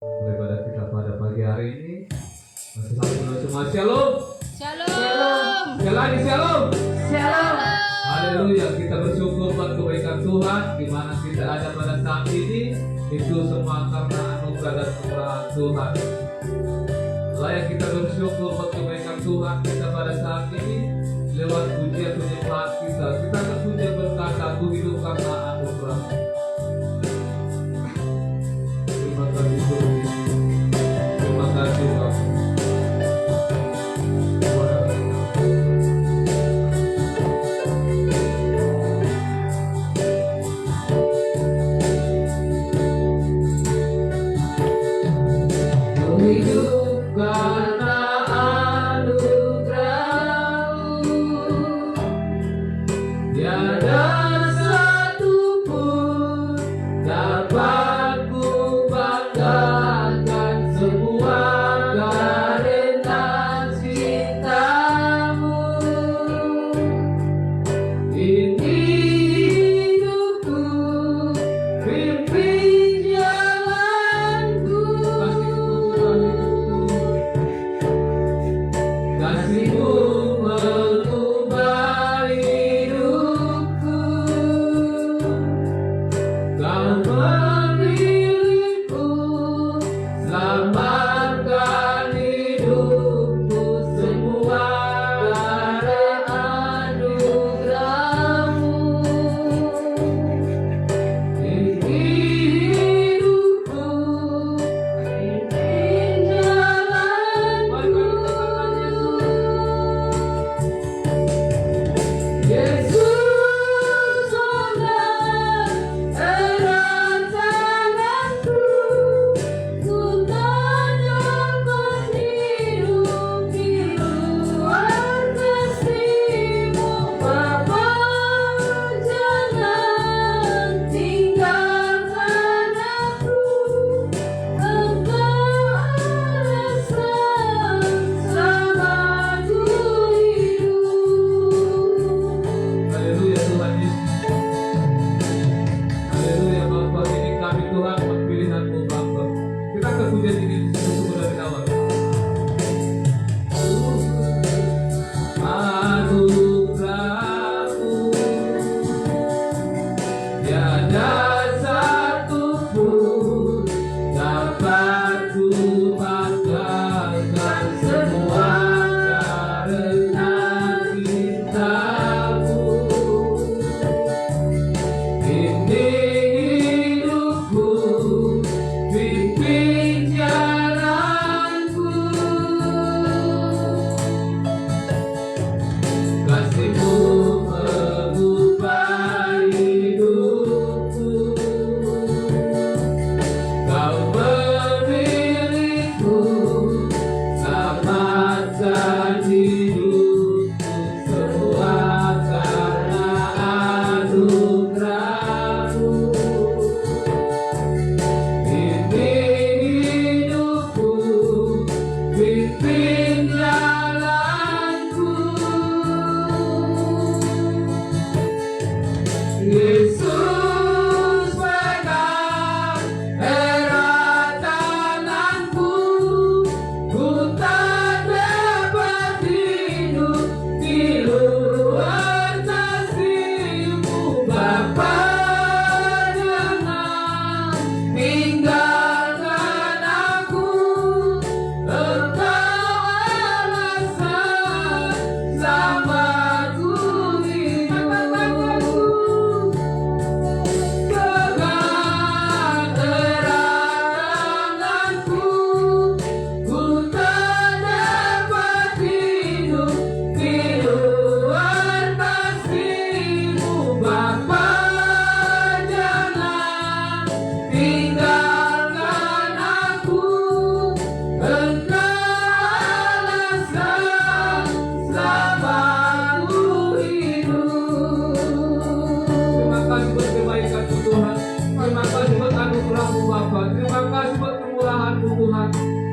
daripada kita pada pagi hari ini. Masih satu dua semua shalom. Shalom. Sekali lagi shalom. Shalom. Haleluya, kita bersyukur buat kebaikan Tuhan di mana kita ada pada saat ini. Itu semua karena anugerah dan kemurahan Tuhan. Layak kita bersyukur buat kebaikan Tuhan kita pada saat ini. Lewat pujian penyembahan kita akan puji berkata, "Ku hidup karena anugerah." Terima kasih Tuhan. Terima kasih Bapak.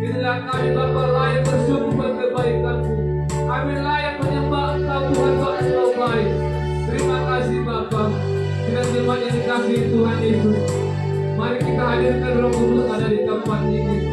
Inilah kami Bapa layak bersyukur buat kebaikan-Mu. Kami layak menyembah Engkau Tuhan, Bapa Engkau baik. Terima kasih Bapa. Dengan jemaat yang dikasihi Tuhan Yesus, mari kita hadirkan Roh Kudus ada di tempat ini.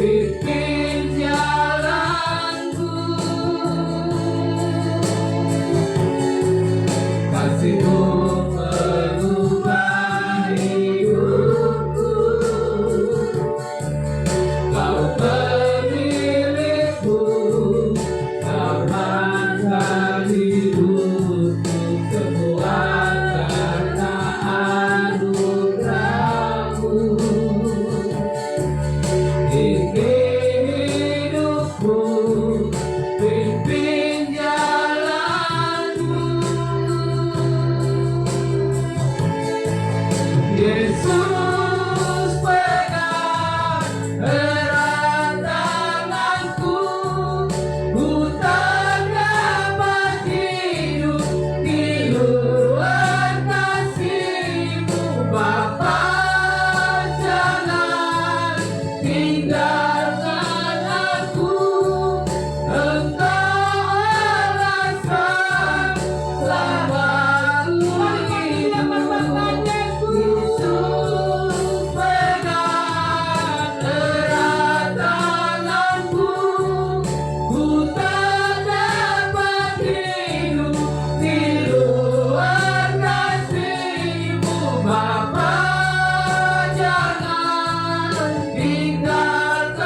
pimpin jalanku. Kasih-Mu mengubah hidupku. Kau pemilikku, amankan hidupku, semua karena anugerah-Mu. Pimpin hidupku, pimpin jalanku. Yesus pegang erat tanganku, ku tak dapat hidup di luar kasih-Mu. Bapa, jangan tinggalkan aku, Engkau alasan selamatku hidup. Yesus pegang erat tanganku, ku tak dapat hidup di luar kasih-Mu. Bapa, jangan tinggalkan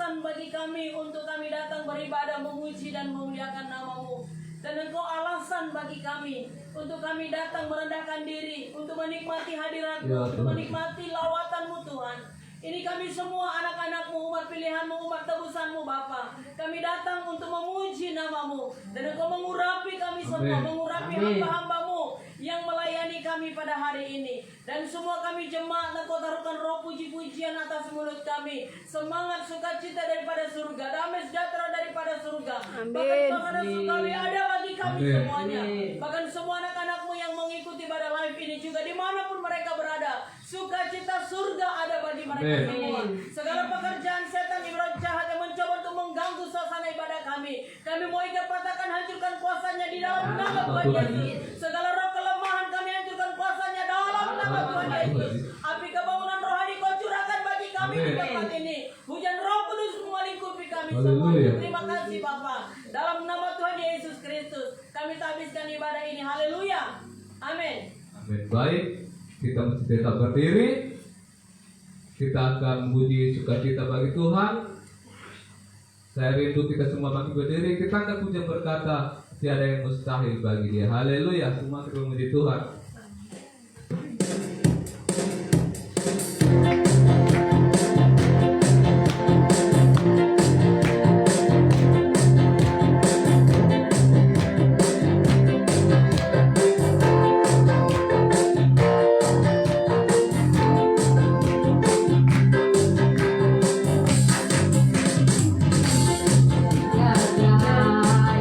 alasan bagi kami untuk kami datang beribadah, memuji dan memuliakan nama-Mu. Dan Engkau alasan bagi kami untuk kami datang merendahkan diri, untuk menikmati hadirat-Mu, Ya, untuk Tuhan. menikmati lawatan-Mu Tuhan. Ini kami semua anak-anak-Mu, umat pilihan-Mu, umat tebusan-Mu Bapa. Kami datang untuk memuji nama-Mu. Dan Engkau mengurapi kami semua, Amin. mengurapi Amin. hamba-Hamba-Mu yang melayani kami pada hari ini. Dan semua kami jemaat, Engkau taruhkan roh puji-pujian atas mulut kami. Semangat sukacita daripada surga, damai sejahtera daripada surga. Amin. Bahkan pengharapan kami ada bagi kami Amin. semuanya. Amin. Bahkan semua anak-anak-Mu yang mengikuti pada live ini juga dimanapun mereka berada, sukacita surga ada bagi mereka Amin. semua. Segala pekerjaan setan ibrat jahat yang mencoba untuk mengganggu suasana ibadah kami mau ikat patahkan, hancurkan kuasanya di dalam nama Tuhan Yesus. Segala roh kelemahan kami hancurkan kuasanya dalam nama Tuhan Yesus. Api kebangunan rohani Kau curahkan bagi kami di Amin. tempat ini. Hujan Roh Kudus melingkupi kami Haleluya. semua. Terima kasih Bapa. Dalam nama Tuhan Yesus Kristus kami habiskan ibadah ini. Haleluya. Amin. Amin. Baik, kita mesti tetap berdiri. Kita akan puji sukacita bagi Tuhan. Saya rindu kita semua bangkit berdiri. Kita akan puja berkata, tiada yang mustahil bagi Dia. Haleluya. Semua kita memuji Tuhan.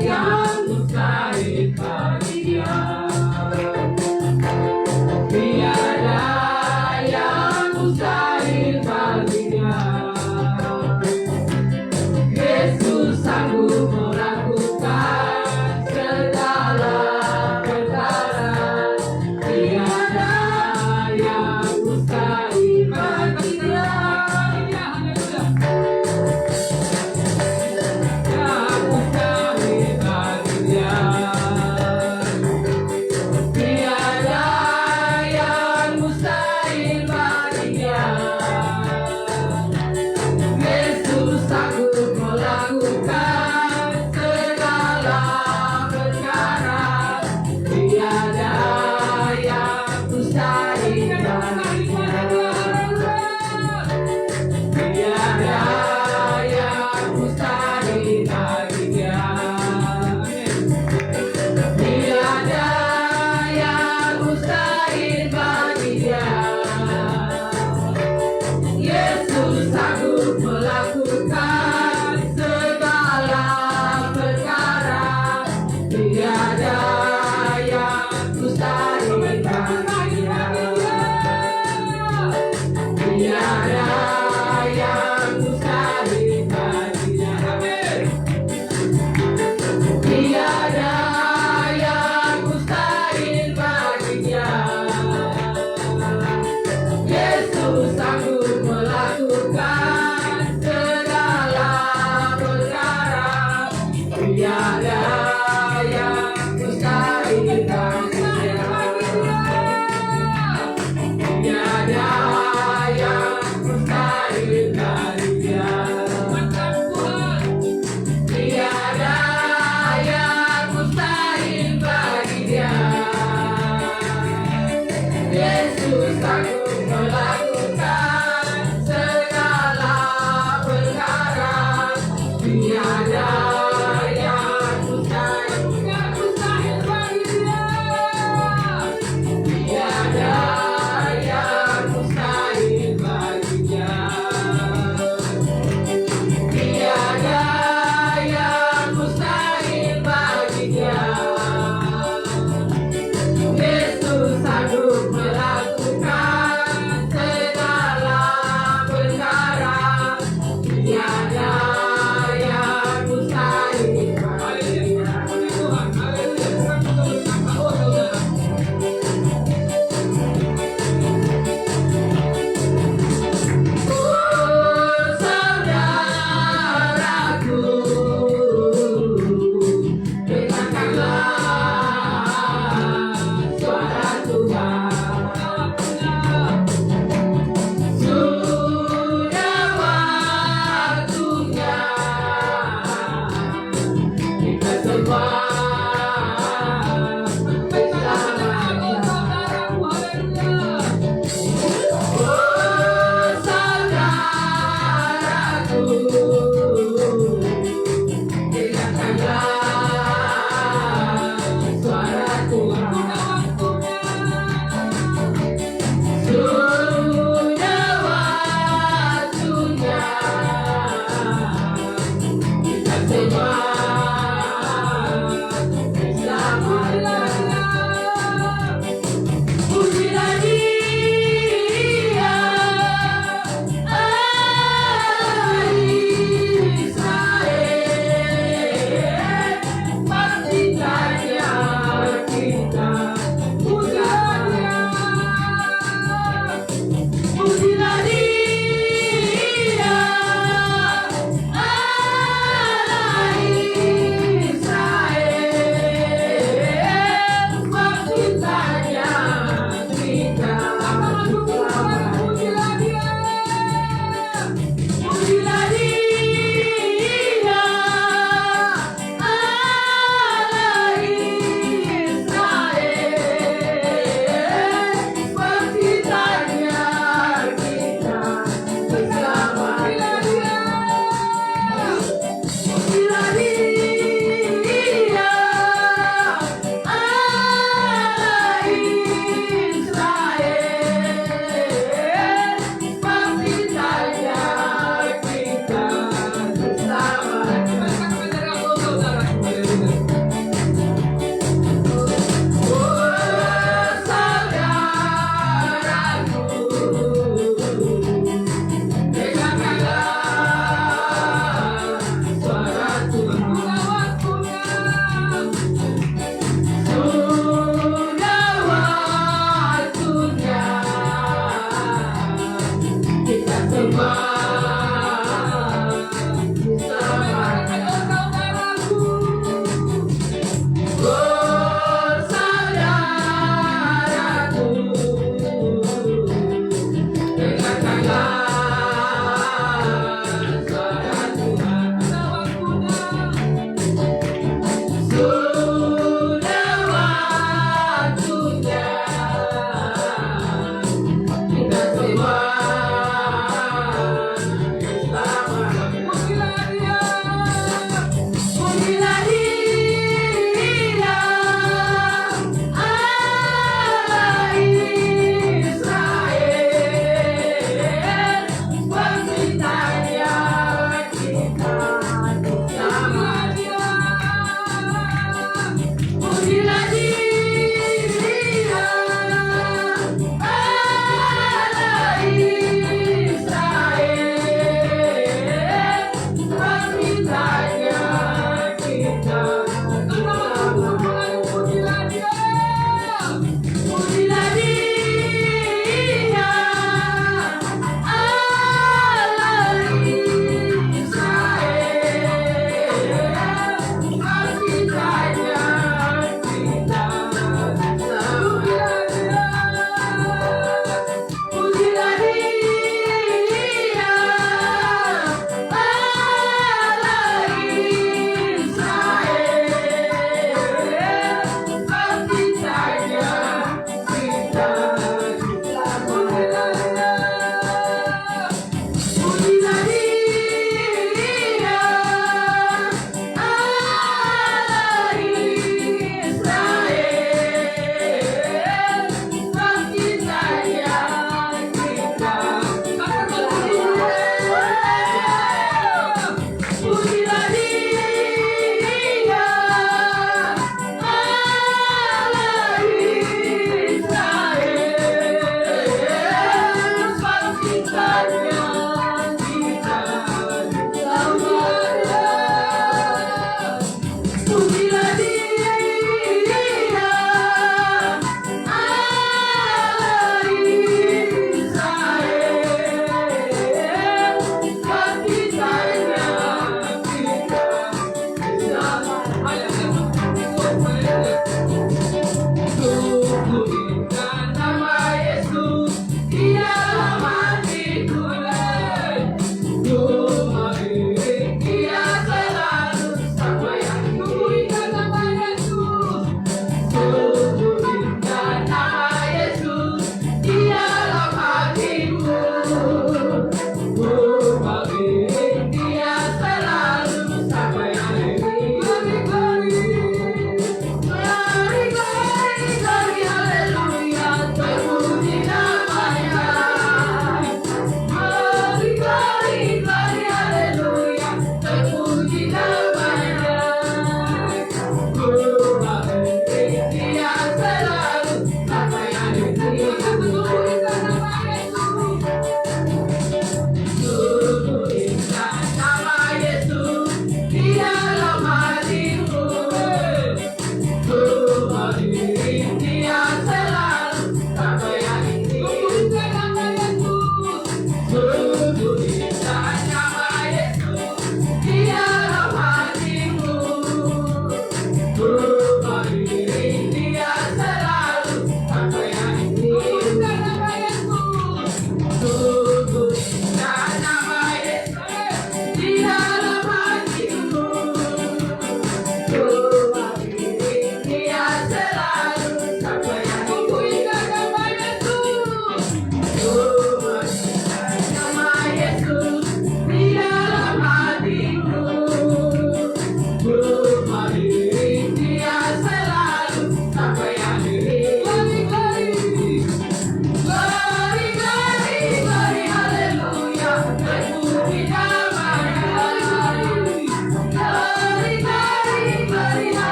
Yang mustahil bagi Dia.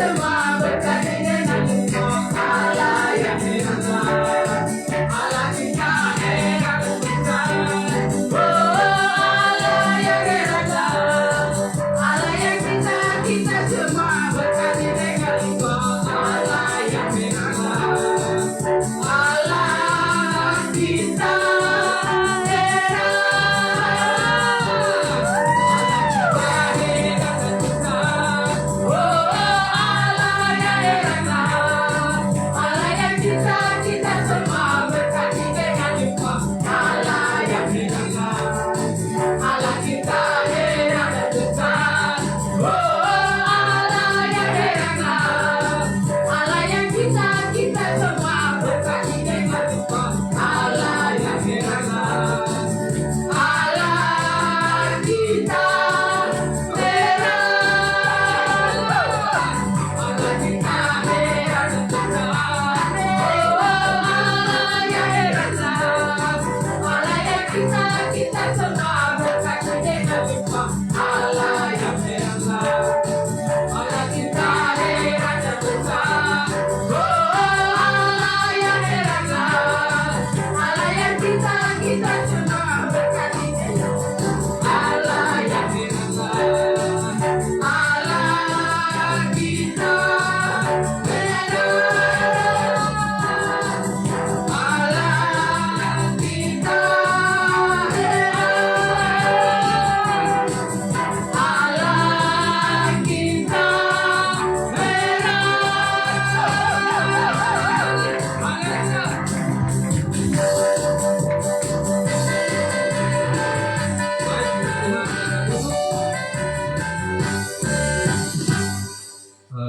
semua berkati dengan engkau. Allah yang hebat, Allah kita hebat besar. Oh Allah yang hebat, Allah yang kita semua berkati dengan engkau. Allah yang hebat, Allah kita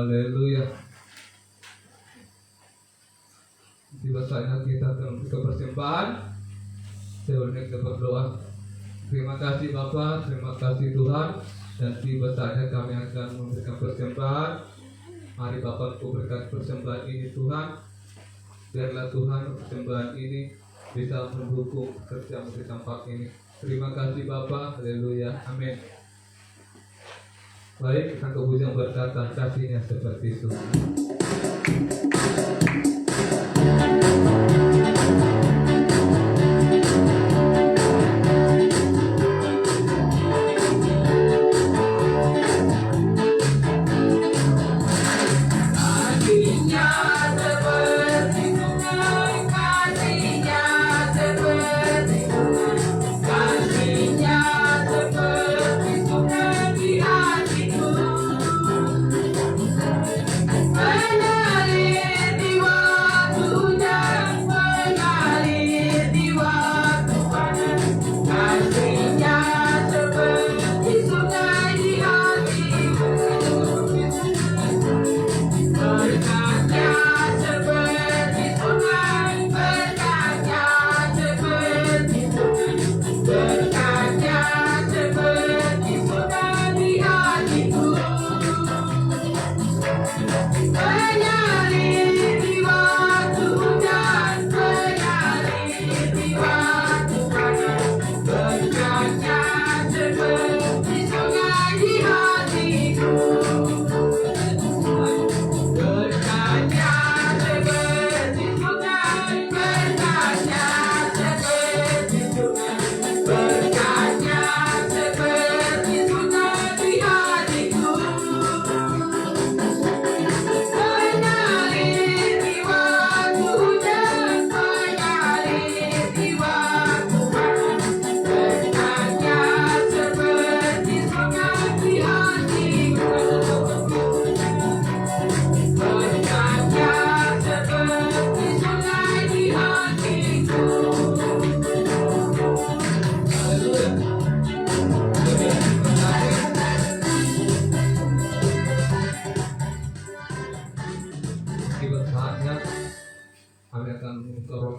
Haleluya. Tiba saatnya kita ke persembahan. Sebelumnya kita berdoa. Terima kasih Bapa, terima kasih Tuhan. Dan tiba saatnya kami akan memberikan persembahan. Mari Bapa Engkau berkat persembahan ini Tuhan. Biarlah Tuhan persembahan ini bisa mendukung kerja di tempat ini. Terima kasih Bapa. Haleluya. Amin. Baik, kita kemudian berkata kasihnya seperti itu.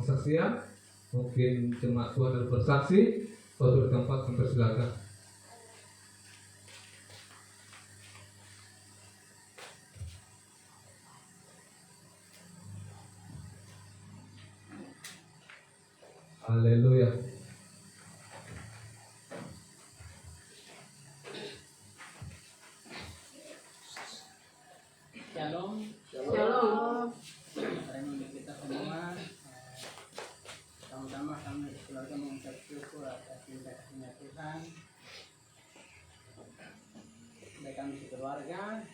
kesaksian. Mungkin jemaat Tuhan dan bersaksi. Suatu tempat mempersilakan. Haleluya. Yang Shalom. Shalom. Hari ini kita semua sama-sama kami keluarga mengucap syukur atas cinta kasihnya Tuhan. Baik kami sekeluarga.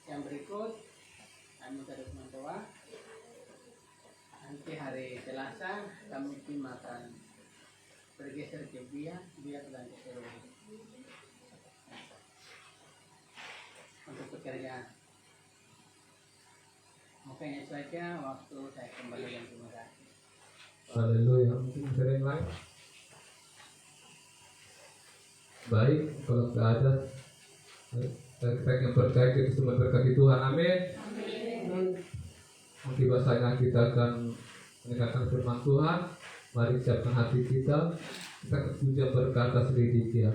Yang berikut kami terus mendoa. Nanti hari Selasa kami tim akan bergeser ke Biak dan ke Seruri untuk pekerjaan. Mungkin itu saja waktu saya kembali dan terima kasih. Haleluya. Mungkin sering lain. Baik, kalau tidak ada, kita yang percaya kita semua berkati Tuhan. Amin. Mungkin bahasanya kita akan mendengarkan firman Tuhan. Mari siapkan hati kita. Kita ketujuan berkata sedikit ya.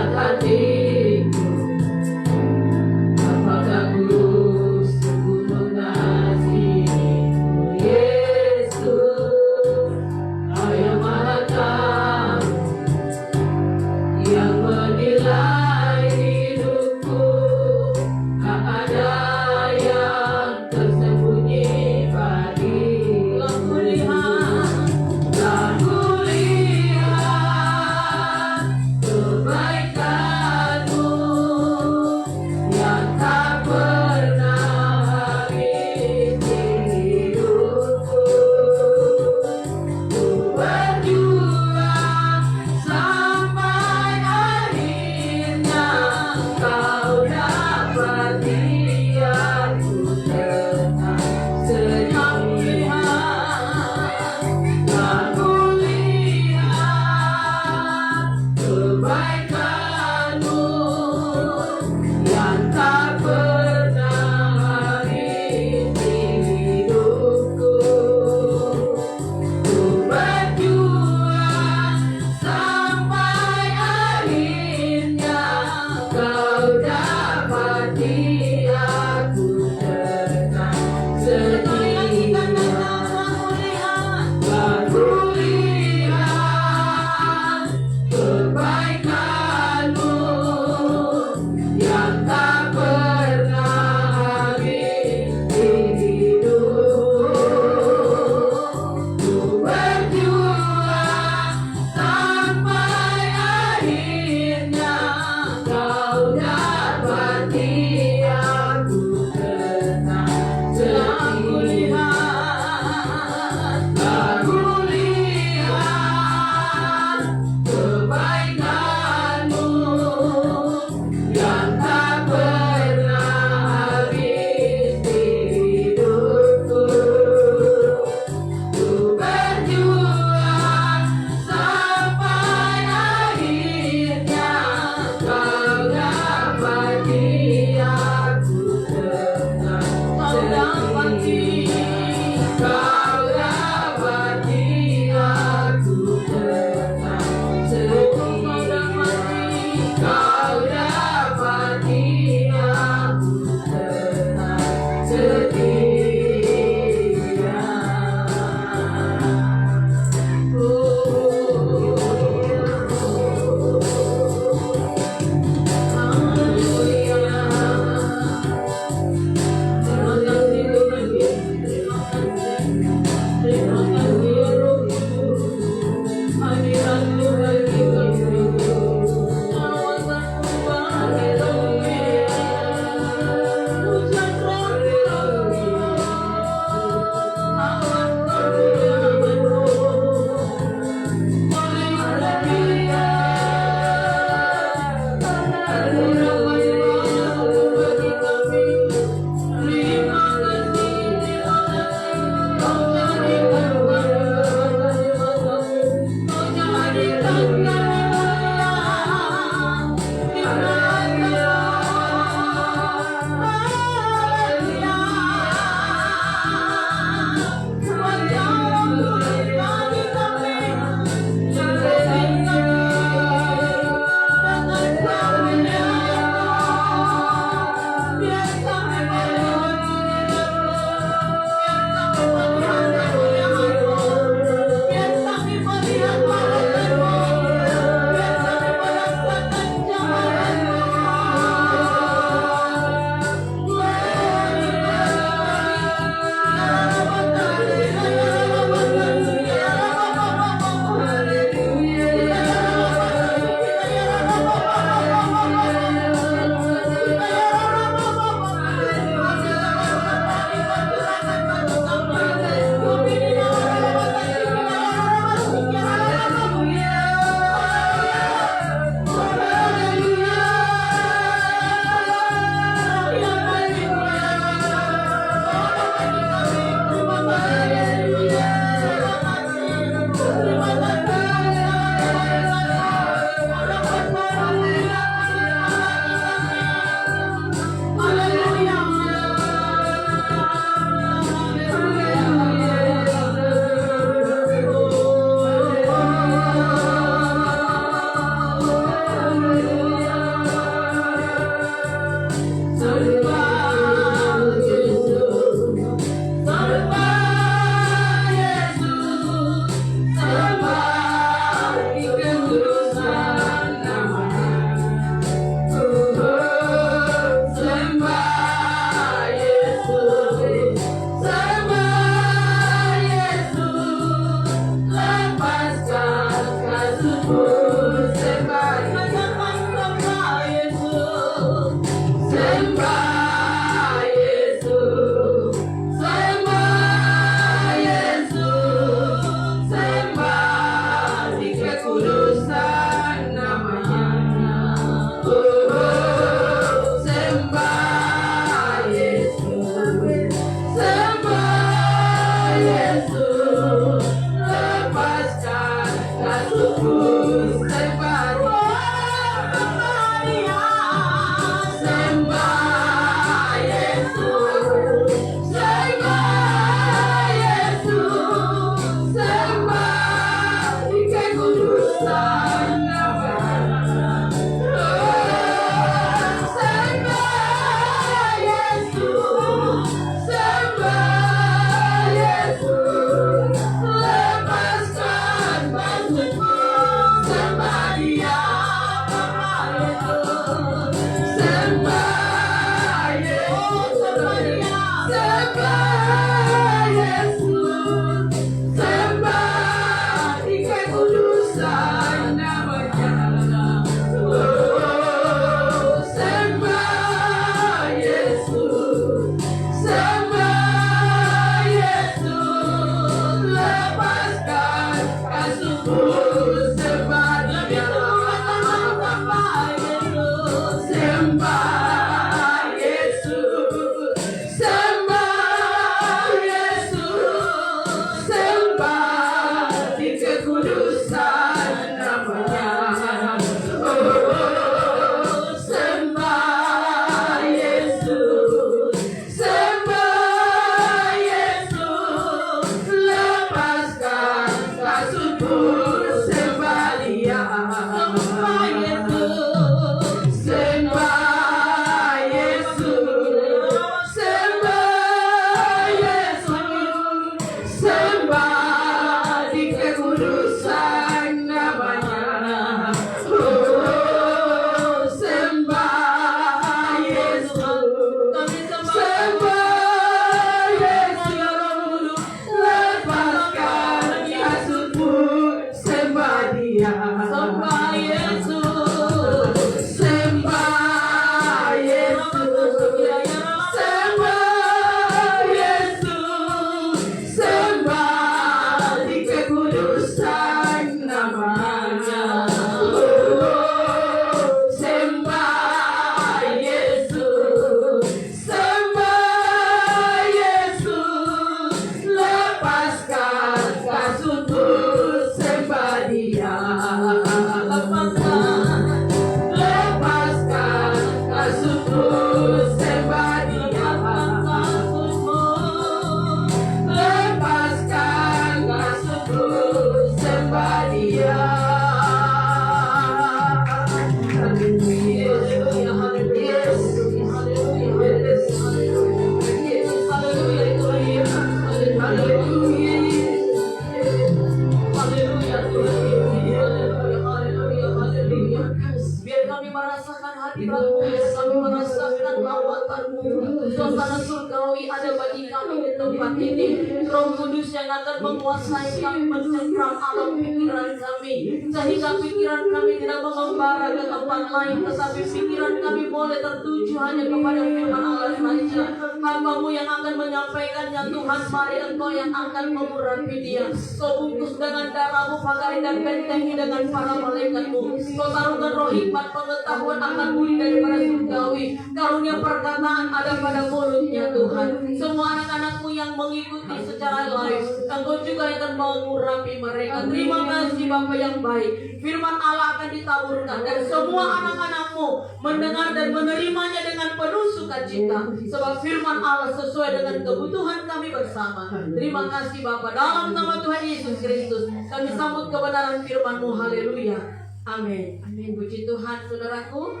kekuatanmu. Suasana surgawi ada bagi kami di tempat ini. Roh Kudus yang akan menguasai kami, mencengkram alam pikiran kami, sehingga pikiran kami tidak mengembara ke tempat lain, tetapi pikiran kami boleh tertuju hanya kepada firman Allah saja. Hamba-Mu yang akan menyampaikannya, Tuhan, mari Engkau yang akan mengurapi dia. Kau bungkus dengan darah-Mu, pagari dan bentengi dengan para malaikat-Mu. Kau taruhkan roh hikmat pengetahuan akan budi daripada surgawi. Karunia perkataan ada pada mulutnya, Tuhan. Semua anak-anak-Mu yang mengikuti secara live, Engkau juga akan mengurapi mereka. Terima kasih Bapa yang baik. Firman Allah akan ditaburkan dan semua anak-anak-Mu mendengar dan menerimanya dengan penuh sukacita, sebab firman Allah sesuai dengan kebutuhan kami bersama. Terima kasih Bapa, dalam nama Tuhan Yesus Kristus kami sambut kebenaran firman-Mu. Haleluya, amin. Amin. Puji Tuhan, saudaraku.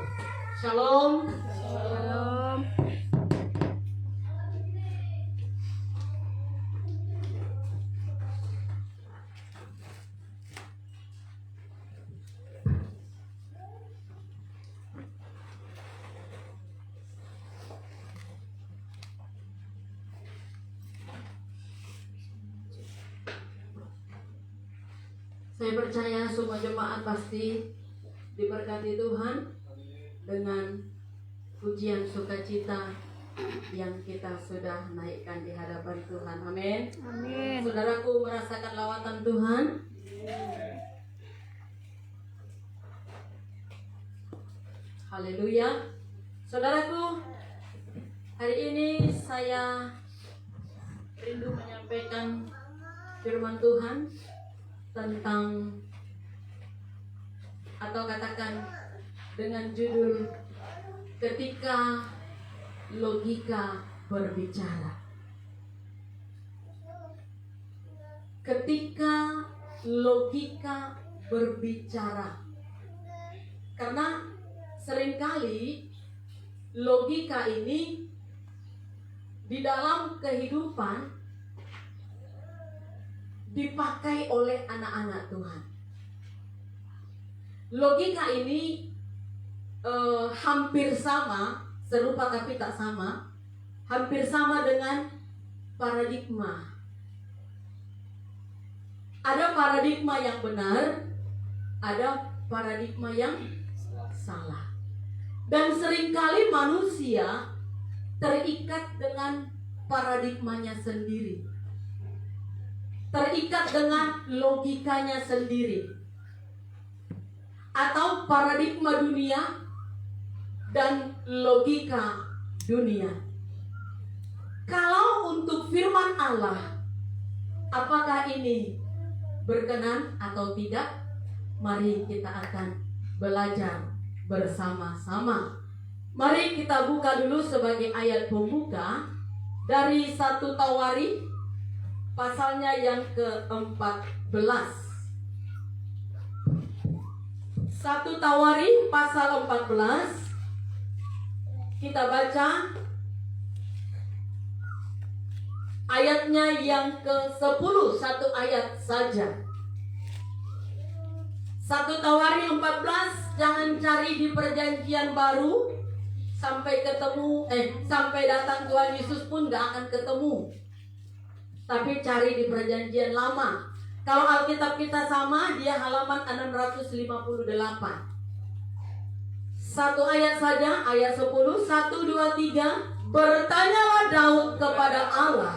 Shalom. Shalom. Saya percaya semua jemaat pasti diberkati Tuhan dengan pujian sukacita yang kita sudah naikkan di hadapan Tuhan. Amin. Amin. Saudaraku merasakan lawatan Tuhan. Haleluya. Saudaraku, hari ini saya rindu menyampaikan firman Tuhan tentang, atau katakan dengan judul, ketika logika berbicara. Ketika logika berbicara. Karena seringkali logika ini di dalam kehidupan dipakai oleh anak-anak Tuhan. Logika ini hampir sama, serupa tapi tak sama, hampir sama dengan paradigma. Ada paradigma yang benar, ada paradigma yang salah. Dan seringkali manusia terikat dengan paradigmanya sendiri, terikat dengan logikanya sendiri, atau paradigma dunia dan logika dunia. Kalau untuk firman Allah, apakah ini berkenan atau tidak? Mari kita akan belajar bersama-sama. Mari kita buka dulu sebagai ayat pembuka dari 1 Tawari pasalnya yang ke-14. 1 Tawari pasal 14. Kita baca ayatnya yang ke-10, satu ayat saja. 1 Tawari 14, jangan cari di perjanjian baru sampai ketemu, sampai datang Tuhan Yesus pun gak akan ketemu. Tapi cari di perjanjian lama. Kalau Alkitab kita sama, dia halaman 658. Satu ayat saja, ayat 10, 1, 2, 3. Bertanyalah Daud kepada Allah,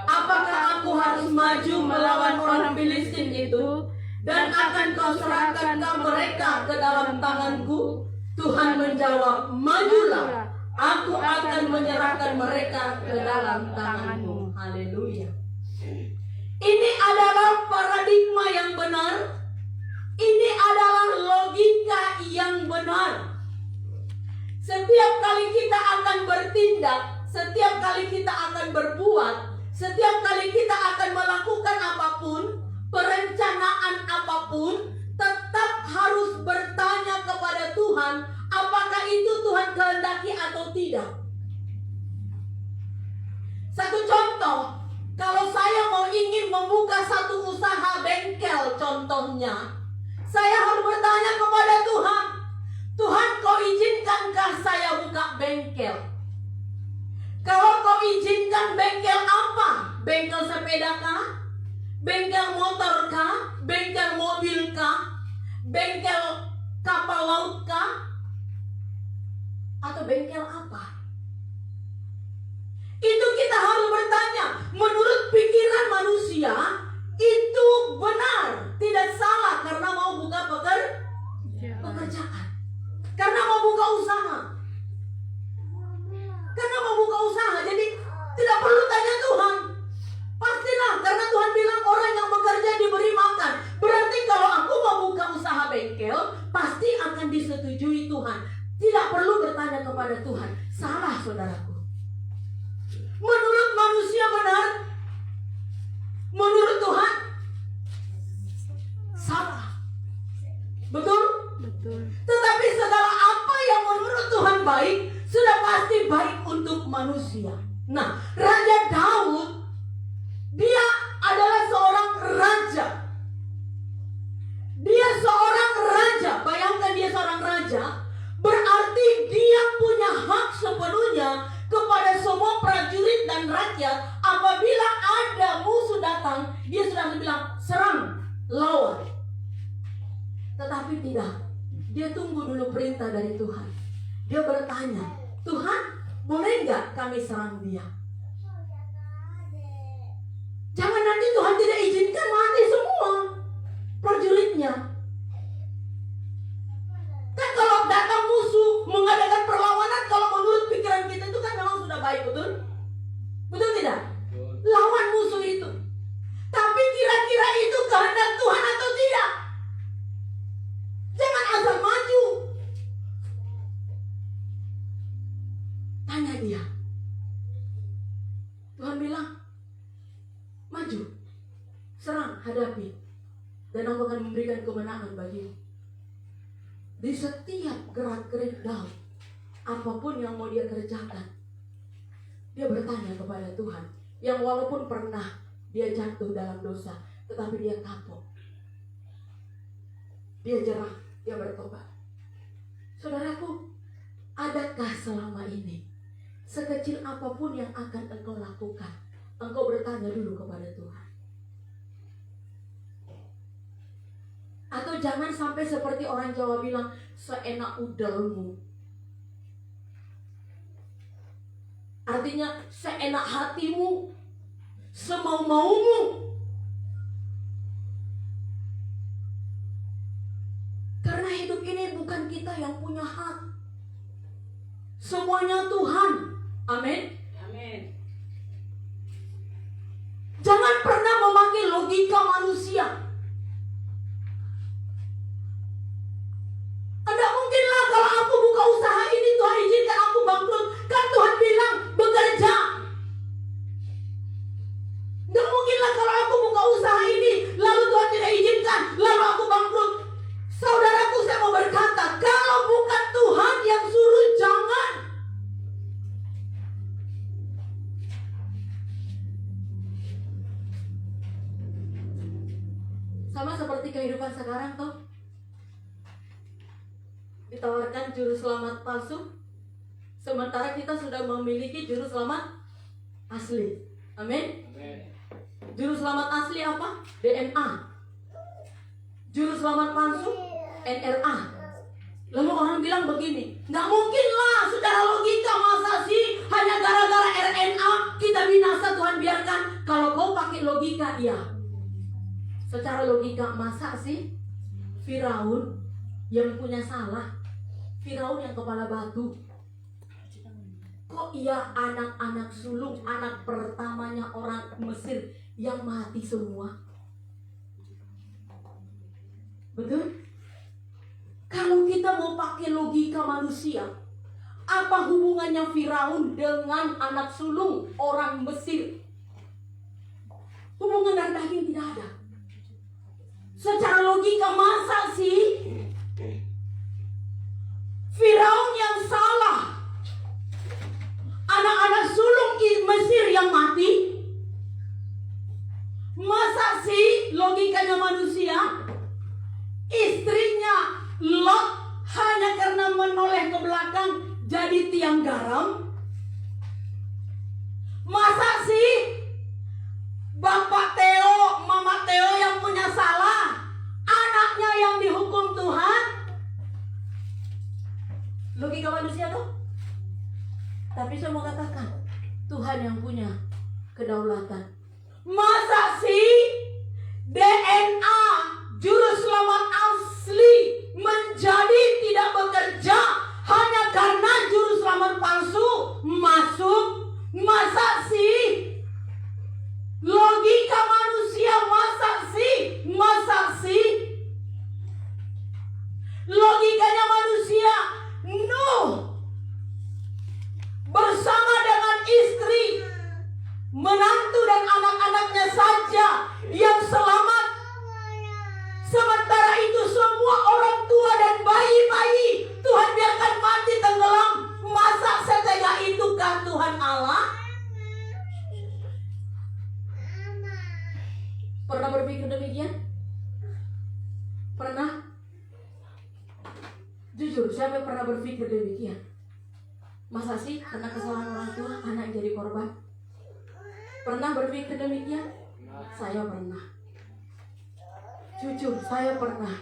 apakah aku harus maju melawan orang Filistin itu, dan akan kau serahkan mereka ke dalam tanganku? Tuhan menjawab, majulah, aku akan menyerahkan mereka ke dalam tanganmu. Haleluya. Ini adalah paradigma yang benar. Ini adalah logika yang benar. Setiap kali kita akan bertindak, setiap kali kita akan berbuat, setiap kali kita akan melakukan apapun, perencanaan apapun, tetap harus bertanya kepada Tuhan, apakah itu Tuhan kehendaki atau tidak. Satu contoh, kalau saya ingin membuka satu usaha bengkel contohnya, saya harus bertanya kepada Tuhan, Tuhan, kau izinkankah saya buka bengkel? bengkel apa? Bengkel sepeda kah? Bengkel motor kah? Bengkel mobil kah? Bengkel kapal laut kah? Atau bengkel apa? Itu kita harus bertanya. Menurut pikiran manusia itu benar, tidak salah karena mau buka pekerjaan, karena mau buka usaha, jadi tidak perlu tanya Tuhan. Pastilah karena Tuhan bilang orang yang bekerja diberi makan. Berarti kalau aku mau buka usaha bengkel, pasti akan disetujui Tuhan. Tidak perlu bertanya kepada Tuhan. Salah saudaraku. Menurut manusia benar, menurut Tuhan salah. Betul? Betul. Tetapi segala apa yang menurut Tuhan baik, sudah pasti baik untuk manusia. Nah, Raja Daud, dia adalah seorang raja. Dia seorang raja. Bayangkan dia seorang raja, berarti dia punya hak sepenuhnya kepada semua prajurit dan rakyat. Apabila ada musuh datang, dia sudah bilang, serang, lawan. Tetapi tidak. Dia tunggu dulu perintah dari Tuhan. Dia bertanya, Tuhan, boleh nggak kami serang dia? Jangan nanti Tuhan tidak izinkan mati semua prajuritnya. Kan kalau datang musuh mengadakan perlawanan, kalau menurut pikiran kita itu kan memang sudah baik, betul? Betul tidak? Lawan musuh itu. Tapi kira-kira itu kehendak Tuhan atau tidak? Jangan asal maju. Tanya dia. Tuhan bilang, maju, serang, hadapi, dan aku akan memberikan kemenangan bagimu. Di setiap gerak-gerik Daud, apapun yang mau dia kerjakan, dia bertanya kepada Tuhan, yang walaupun pernah dia jatuh dalam dosa, tetapi dia kapok, dia jerah, dia bertobat. Saudaraku, adakah selama ini sekecil apapun yang akan engkau lakukan, engkau bertanya dulu kepada Tuhan? Atau jangan sampai seperti orang Jawa bilang, seenak udalmu. Artinya seenak hatimu, semau-maumu. Karena hidup ini bukan kita yang punya hak. Semuanya Tuhan. Amin. Amin. Jangan pernah memakai logika manusia. Tidak mungkinlah kalau aku buka usaha ini Tuhan izinkan aku bangkrut. Kan Tuhan bilang bekerja. Tidak mungkinlah kalau aku buka usaha ini lalu Tuhan tidak izinkan, lalu aku bangkrut. Saudaraku, saya mau berkata, kalau bukan Tuhan yang suruh, jangan. Sama seperti kehidupan sekarang toh. Ditawarkan juru selamat palsu, sementara kita sudah memiliki juru selamat asli. Amin. Juru selamat asli apa? DNA. Juru selamat palsu NRA. Lalu orang bilang begini, nggak mungkin lah secara logika, masa sih hanya gara-gara RNA kita binasa? Tuhan biarkan. Kalau kau pakai logika, ya secara logika, masa sih Firaun yang punya salah, Firaun yang kepala batu, kok iya anak-anak sulung, anak pertamanya orang Mesir yang mati semua? Betul? Kalau kita mau pakai logika manusia, apa hubungannya Firaun dengan anak sulung orang Mesir? Hubungan darah daging tidak ada. Secara logika, masa sih Firaun yang salah, anak-anak sulung Mesir yang mati? Masa sih logikanya manusia istrinya Lot hanya karena menoleh ke belakang jadi tiang garam? Masa sih Tuhan yang punya kedaulatan. Masa sih DNA juru selamat asli menjadi tidak bekerja hanya karena juru selamat palsu masuk? Masa sih logika manusia, masa sih logikanya manusia Nuh bersama dengan istri, menantu dan anak-anaknya saja yang selamat. Sementara itu semua orang tua dan bayi-bayi Tuhan biarkan mati tenggelam. Masa setega itukah Tuhan Allah? Pernah berpikir demikian? Pernah? Jujur, siapa yang pernah berpikir demikian? Masa sih karena kesalahan orang tua anak jadi korban? Pernah berpikir demikian? Saya pernah. Jujur, saya pernah.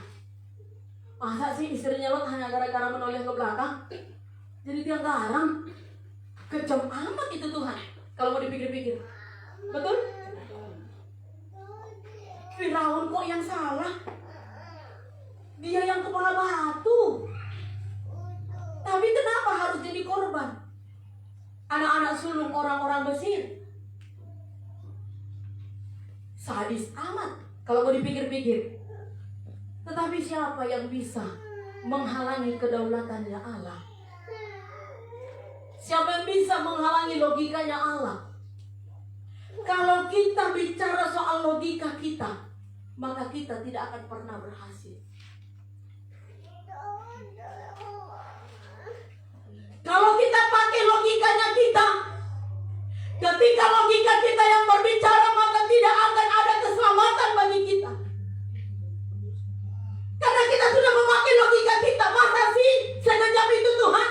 Masa sih istrinya Lot hanya gara-gara menoleh ke belakang jadi dia garang? Kejam amat itu Tuhan kalau mau dipikir-pikir. Betul? Firaun kok yang salah? Dia yang kepala batu. Tapi kenapa harus jadi korban? Anak-anak sulung orang-orang Mesir. Sadis amat kalau mau dipikir-pikir. Tetapi siapa yang bisa menghalangi kedaulatannya Allah? Siapa yang bisa menghalangi logikanya Allah? Kalau kita bicara soal logika kita, maka kita tidak akan pernah berhasil. Kalau kita pakai logikanya kita, ketika logika kita yang berbicara, maka tidak akan ada keselamatan bagi kita. Karena kita sudah memakai logika kita. Masa sih sekejap itu Tuhan?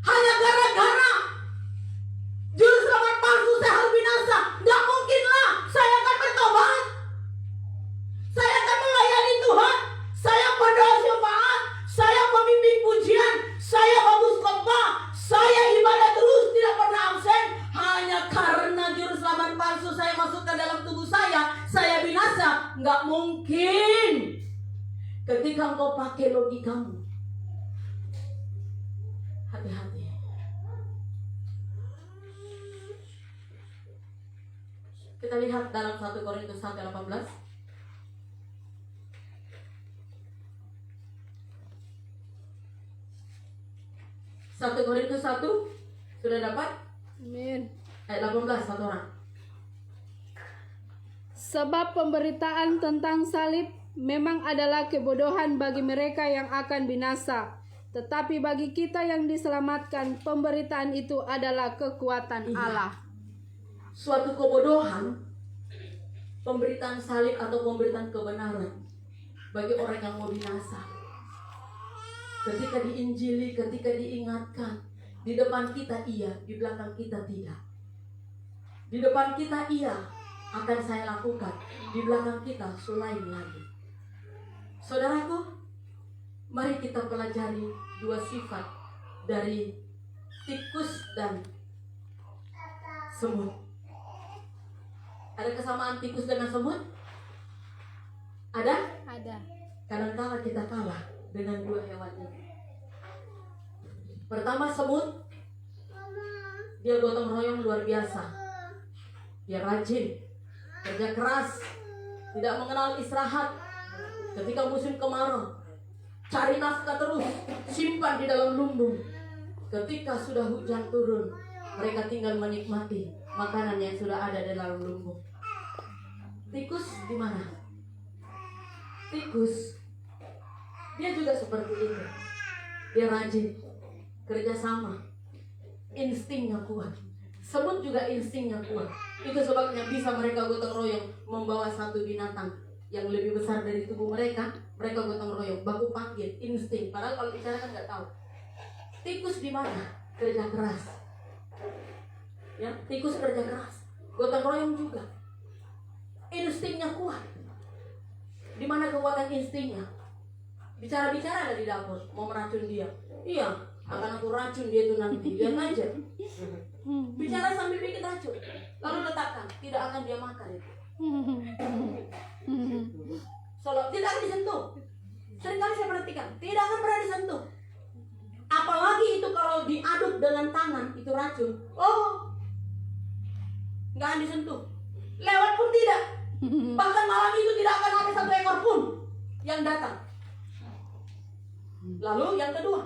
Hanya gara-gara juru selamat palsu saya harus binasa. Gak mungkinlah saya akan bertobat. Saya akan melayani Tuhan. Saya berdoa syafaat. Saya memimpin pujian. Saya bagus khotbah. Saya ibadah terus tidak pernah absen. Hanya karena juru selamat palsu saya masukkan dalam tubuh saya binasa. Gak mungkin. Ketika engkau pakai logikamu, hati-hati. Kita lihat dalam 1 Korintus 1:18. 1 Korintus 1 sudah dapat? Amin. Ayat 18 satu orang. Sebab pemberitaan tentang salib memang adalah kebodohan bagi mereka yang akan binasa, tetapi bagi kita yang diselamatkan, pemberitaan itu adalah kekuatan Iya. Allah. Suatu kebodohan pemberitaan salib atau pemberitaan kebenaran bagi orang yang mau binasa. Ketika diinjili, ketika diingatkan, di depan kita iya, di belakang kita tidak. Di depan kita iya, akan saya lakukan, di belakang kita selain lagi. Saudaraku, mari kita pelajari dua sifat dari tikus dan semut. Ada kesamaan tikus dengan semut? Ada? Ada. Kadang-kala kita kalah dengan dua hewan ini. Pertama semut, dia gotong royong luar biasa. Dia rajin, kerja keras, tidak mengenal istirahat. Ketika musim kemarau, cari nafkah terus, simpan di dalam lumbung. Ketika sudah hujan turun, mereka tinggal menikmati makanan yang sudah ada di dalam lumbung. Tikus di mana? Tikus, dia juga seperti itu. Dia rajin, kerjasama, instingnya kuat. Semut juga instingnya kuat. Itu sebabnya bisa mereka gotong royong membawa satu binatang yang lebih besar dari tubuh mereka. Mereka gotong royong, baku panggil, insting. Padahal kalau bicara kan nggak tahu. Tikus di mana? Kerja keras. Ya, tikus kerja keras, gotong royong juga. Instingnya kuat. Di mana kekuatan instingnya? Bicara-bicara ada di dapur, mau meracun dia. Iya, Akan aku racun dia itu nanti. Lihat aja. Bicara sambil bikin racun. Lalu letakkan. Tidak akan dia makan itu. Solo tidak akan disentuh. Seringkali saya perhatikan. Tidak akan pernah disentuh. Apalagi itu kalau diaduk dengan tangan. Itu racun. Oh. Nggak akan disentuh. Lewat pun tidak. Bahkan malam itu tidak akan ada satu ekor pun yang datang. Lalu yang kedua,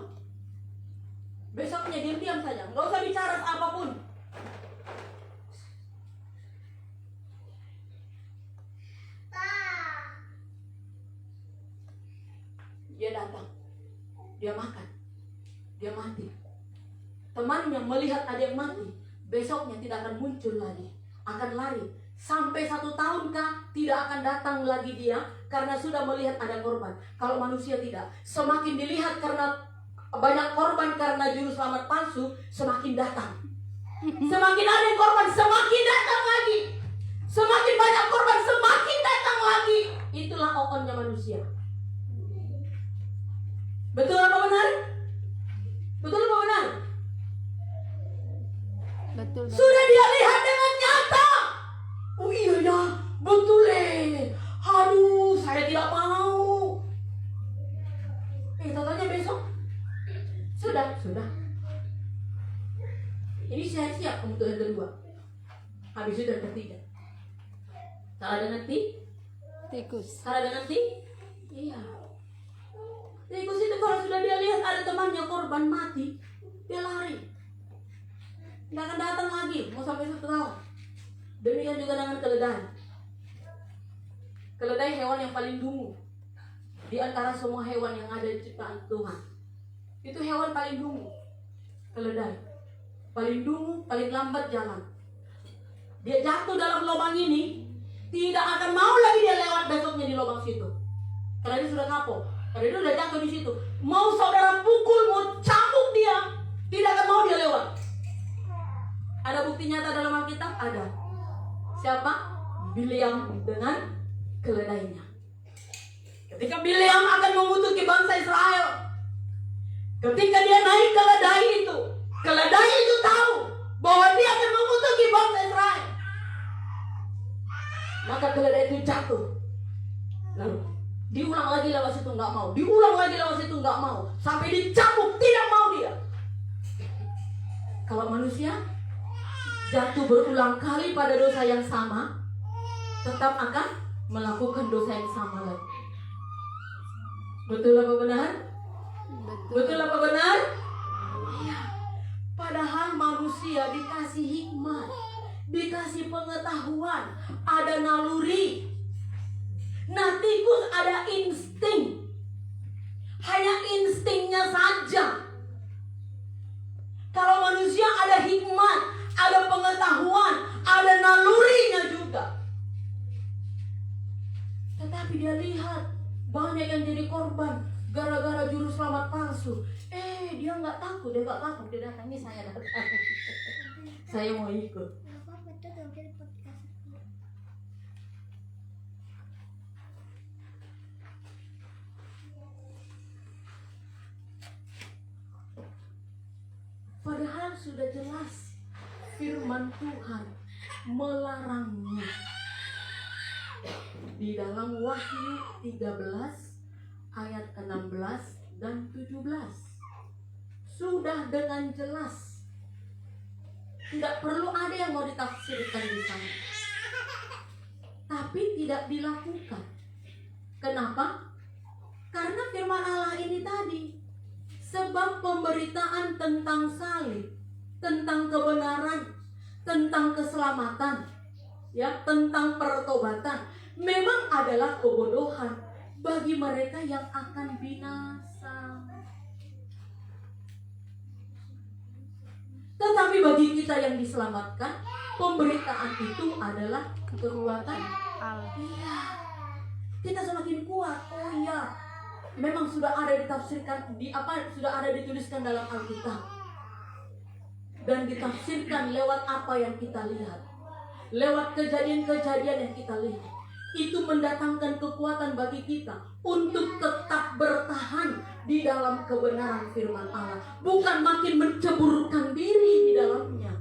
besoknya diam-diam saja, nggak usah bicara apapun. Dia datang, dia makan, dia mati. Temannya melihat ada yang mati, besoknya tidak akan muncul lagi, akan lari. Sampai 1 tahun kah tidak akan datang lagi dia karena sudah melihat ada korban. Kalau manusia tidak, semakin dilihat karena banyak korban karena juru selamat palsu, semakin datang. Semakin ada yang korban, semakin datang lagi. Semakin banyak korban, semakin datang lagi. Itulah okonnya manusia. Betul apa benar? Betul apa benar? Betul. Sudah dia lihat dengan nyata. Oh iya ya, betul Aduh, saya tidak mau. Tanya besok. Sudah. Ini saya siap untuk yang kedua. Habis itu yang ketiga. Salah dengan Tikus. Salah dengan iya. Tikus itu kalau sudah dia lihat ada temannya korban mati, dia lari. Tidak akan datang lagi, mau sampai 1 tahun. Demikian juga dengan keledai. Keledai hewan yang paling dungu di antara semua hewan yang ada di ciptaan Tuhan. Itu hewan paling dungu. Keledai paling dungu, paling lambat jalan. Dia jatuh dalam lubang ini, tidak akan mau lagi dia lewat besoknya di lubang situ. Karena dia sudah kapok. Karena dia sudah jatuh di situ. Mau saudara pukul, mau cambuk dia, tidak akan mau dia lewat. Ada bukti nyata dalam Alkitab? Ada. Siapa? Bileam dengan keledainya. Ketika Bileam akan mengutuki bangsa Israel, ketika dia naik keledai itu tahu bahwa dia akan mengutuki bangsa Israel. Maka keledai itu jatuh. Lalu diulang lagi lewat situ nggak mau, diulang lagi lewat situ nggak mau, sampai dicambuk tidak mau dia. Kalau manusia jatuh berulang kali pada dosa yang sama, tetap akan melakukan dosa yang sama lagi. Betul apa benar? Betul apa benar? Iya. Padahal manusia dikasih hikmat, dikasih pengetahuan, ada naluri. Nah, tikus ada insting. Hanya instingnya saja. Kalau manusia ada hikmat, ada pengetahuan, ada nalurinya juga. Tetapi dia lihat banyak yang jadi korban gara-gara juru selamat palsu. Dia nggak takut, dia nggak takut, dia datang, ini saya datang. Saya mau ikut. Padahal sudah jelas firman Tuhan melarangnya. Di dalam Wahyu 13 ayat 16 dan 17 sudah dengan jelas. Tidak perlu ada yang mau ditafsirkan di sana. Tapi tidak dilakukan. Kenapa? Karena firman Allah ini tadi. Sebab pemberitaan tentang salib, tentang kebenaran, tentang keselamatan, ya, tentang pertobatan memang adalah kebodohan bagi mereka yang akan binasa. Tetapi bagi kita yang diselamatkan, pemberitaan itu adalah kekuatan Allah. Iya. Kita semakin kuat. Oh iya. Memang sudah ada ditafsirkan sudah ada dituliskan dalam Alkitab. Dan ditafsirkan lewat apa yang kita lihat. Lewat kejadian-kejadian yang kita lihat. Itu mendatangkan kekuatan bagi kita untuk tetap bertahan di dalam kebenaran firman Allah, bukan makin menceburkan diri di dalamnya.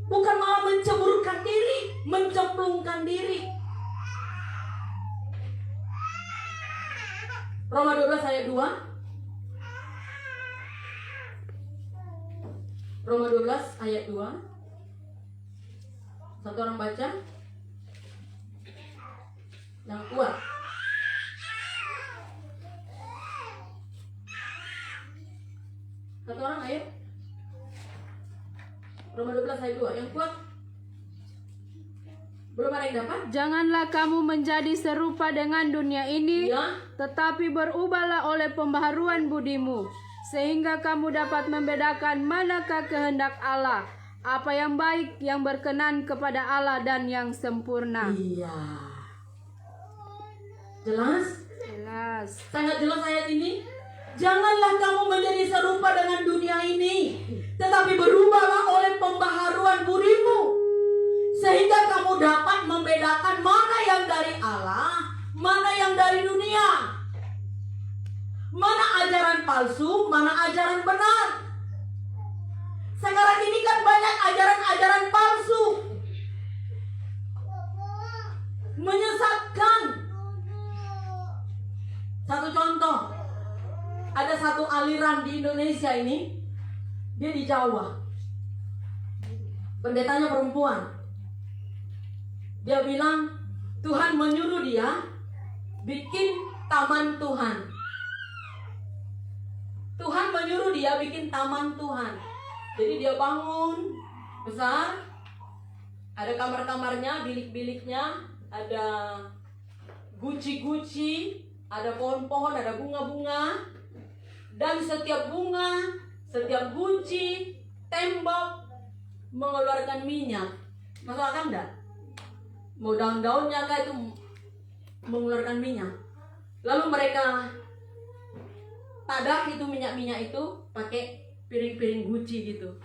Bukan malah menceburkan diri, mencemplungkan diri. Roma 12 ayat 2. Roma 12 ayat 2. Satu orang baca. Yang kuat. Satu orang ayat. Roma 12 ayat 2. Yang kuat. Belum ada yang dapat? Janganlah kamu menjadi serupa dengan dunia ini, Ya. tetapi berubahlah oleh pembaharuan budimu, sehingga kamu dapat membedakan manakah kehendak Allah, apa yang baik, yang berkenan kepada Allah dan yang sempurna. Iya. Jelas? Jelas. Sangat jelas ayat ini. Janganlah kamu menjadi serupa dengan dunia ini, tetapi berubahlah oleh pembaharuan budimu, sehingga kamu dapat membedakan mana yang dari Allah, mana yang dari dunia, mana ajaran palsu, mana ajaran benar. Sekarang ini kan banyak ajaran-ajaran palsu, menyesatkan. Satu contoh, ada satu aliran di Indonesia ini, dia di Jawa, pendetanya perempuan. Dia bilang Tuhan menyuruh dia bikin taman Tuhan. Tuhan menyuruh dia bikin taman Tuhan. Jadi dia bangun besar, ada kamar-kamarnya, bilik-biliknya, ada guci-guci, ada pohon-pohon, ada bunga-bunga, dan setiap bunga, setiap guci, tembok mengeluarkan minyak. Masuk akal enggak? Mau daun-daunnya kah itu mengeluarkan minyak. Lalu mereka tadah itu minyak-minyak itu pakai piring-piring guci gitu.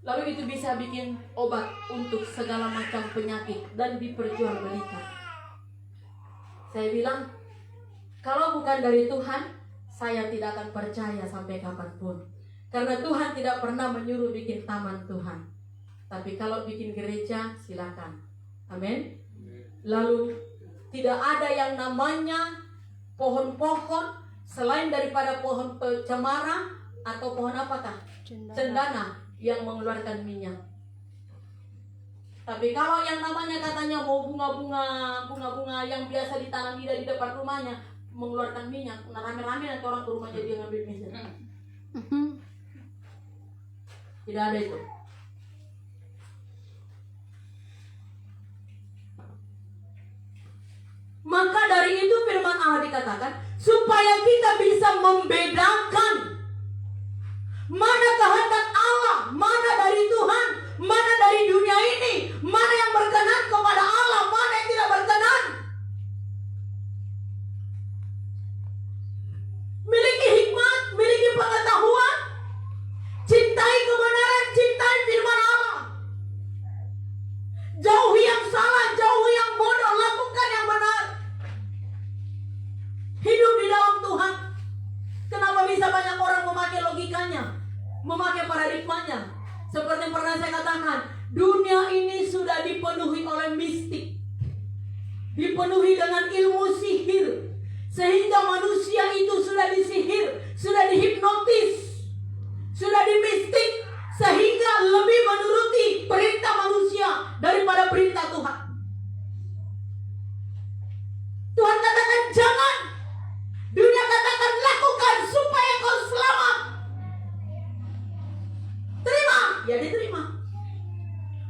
Lalu itu bisa bikin obat untuk segala macam penyakit dan diperjualbelikan. Saya bilang, kalau bukan dari Tuhan, saya tidak akan percaya sampai kapanpun. Karena Tuhan tidak pernah menyuruh bikin taman Tuhan. Tapi kalau bikin gereja, silakan. Amin. Lalu tidak ada yang namanya pohon-pohon selain daripada pohon cemara atau pohon apakah? Cendana yang mengeluarkan minyak. Tapi kalau yang namanya katanya mau bunga-bunga yang biasa ditanam di depan rumahnya mengeluarkan minyak, nah rame-rame nanti orang ke rumahnya dia ngambil minyak. Tidak ada itu. Maka dari itu firman Allah dikatakan supaya kita bisa membedakan mana kehendak Allah, mana dari Tuhan, mana dari dunia ini, mana yang berkenan kepada Allah, mana yang tidak berkenan. Miliki hikmat, miliki pengetahuan, cintai kebenaran, cintai firman Allah. Jauhi yang salah, jauhi yang bodoh, lakukan yang benar. Hidup di dalam Tuhan. Kenapa bisa banyak orang memakai logikanya, memakai paradigmanya? Seperti yang pernah saya katakan, dunia ini sudah dipenuhi oleh mistik, dipenuhi dengan ilmu sihir, sehingga manusia itu sudah disihir, sudah dihipnotis, sudah dimistik, sehingga lebih menuruti perintah manusia daripada perintah Tuhan. Tuhan katakan jangan, dunia katakan lakukan supaya kau selamat. Terima, ya diterima.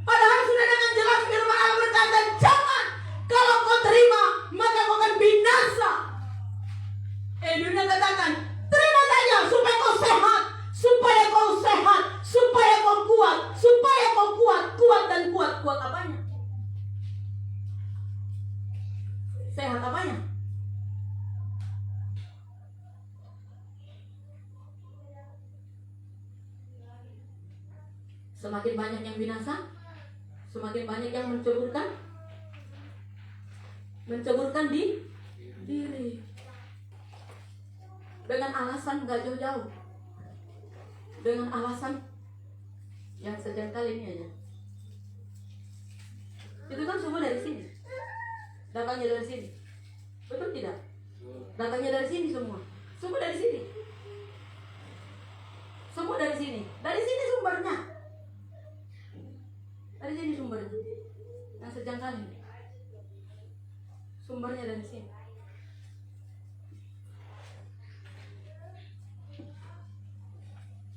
Padahal sudah dengan jelas firman Allah berkata jangan. Kalau kau terima maka kau akan binasa. Dunia katakan terima saja supaya kau sehat, supaya kau sehat, supaya kau kuat, supaya kau kuat, kuat dan kuat. Kuat apanya? Sehat apanya? Semakin banyak yang binasa, semakin banyak yang menceburkan di diri. Dengan alasan gak jauh-jauh. Dengan alasan yang sejengkal ini aja. Itu kan semua dari sini. Datangnya dari sini. Betul tidak? Datangnya dari sini semua. Semua dari sini. Semua dari sini. Dari sini sumbernya. Dari sini sumbernya. Yang sejengkal ini. Sumbernya dari sini.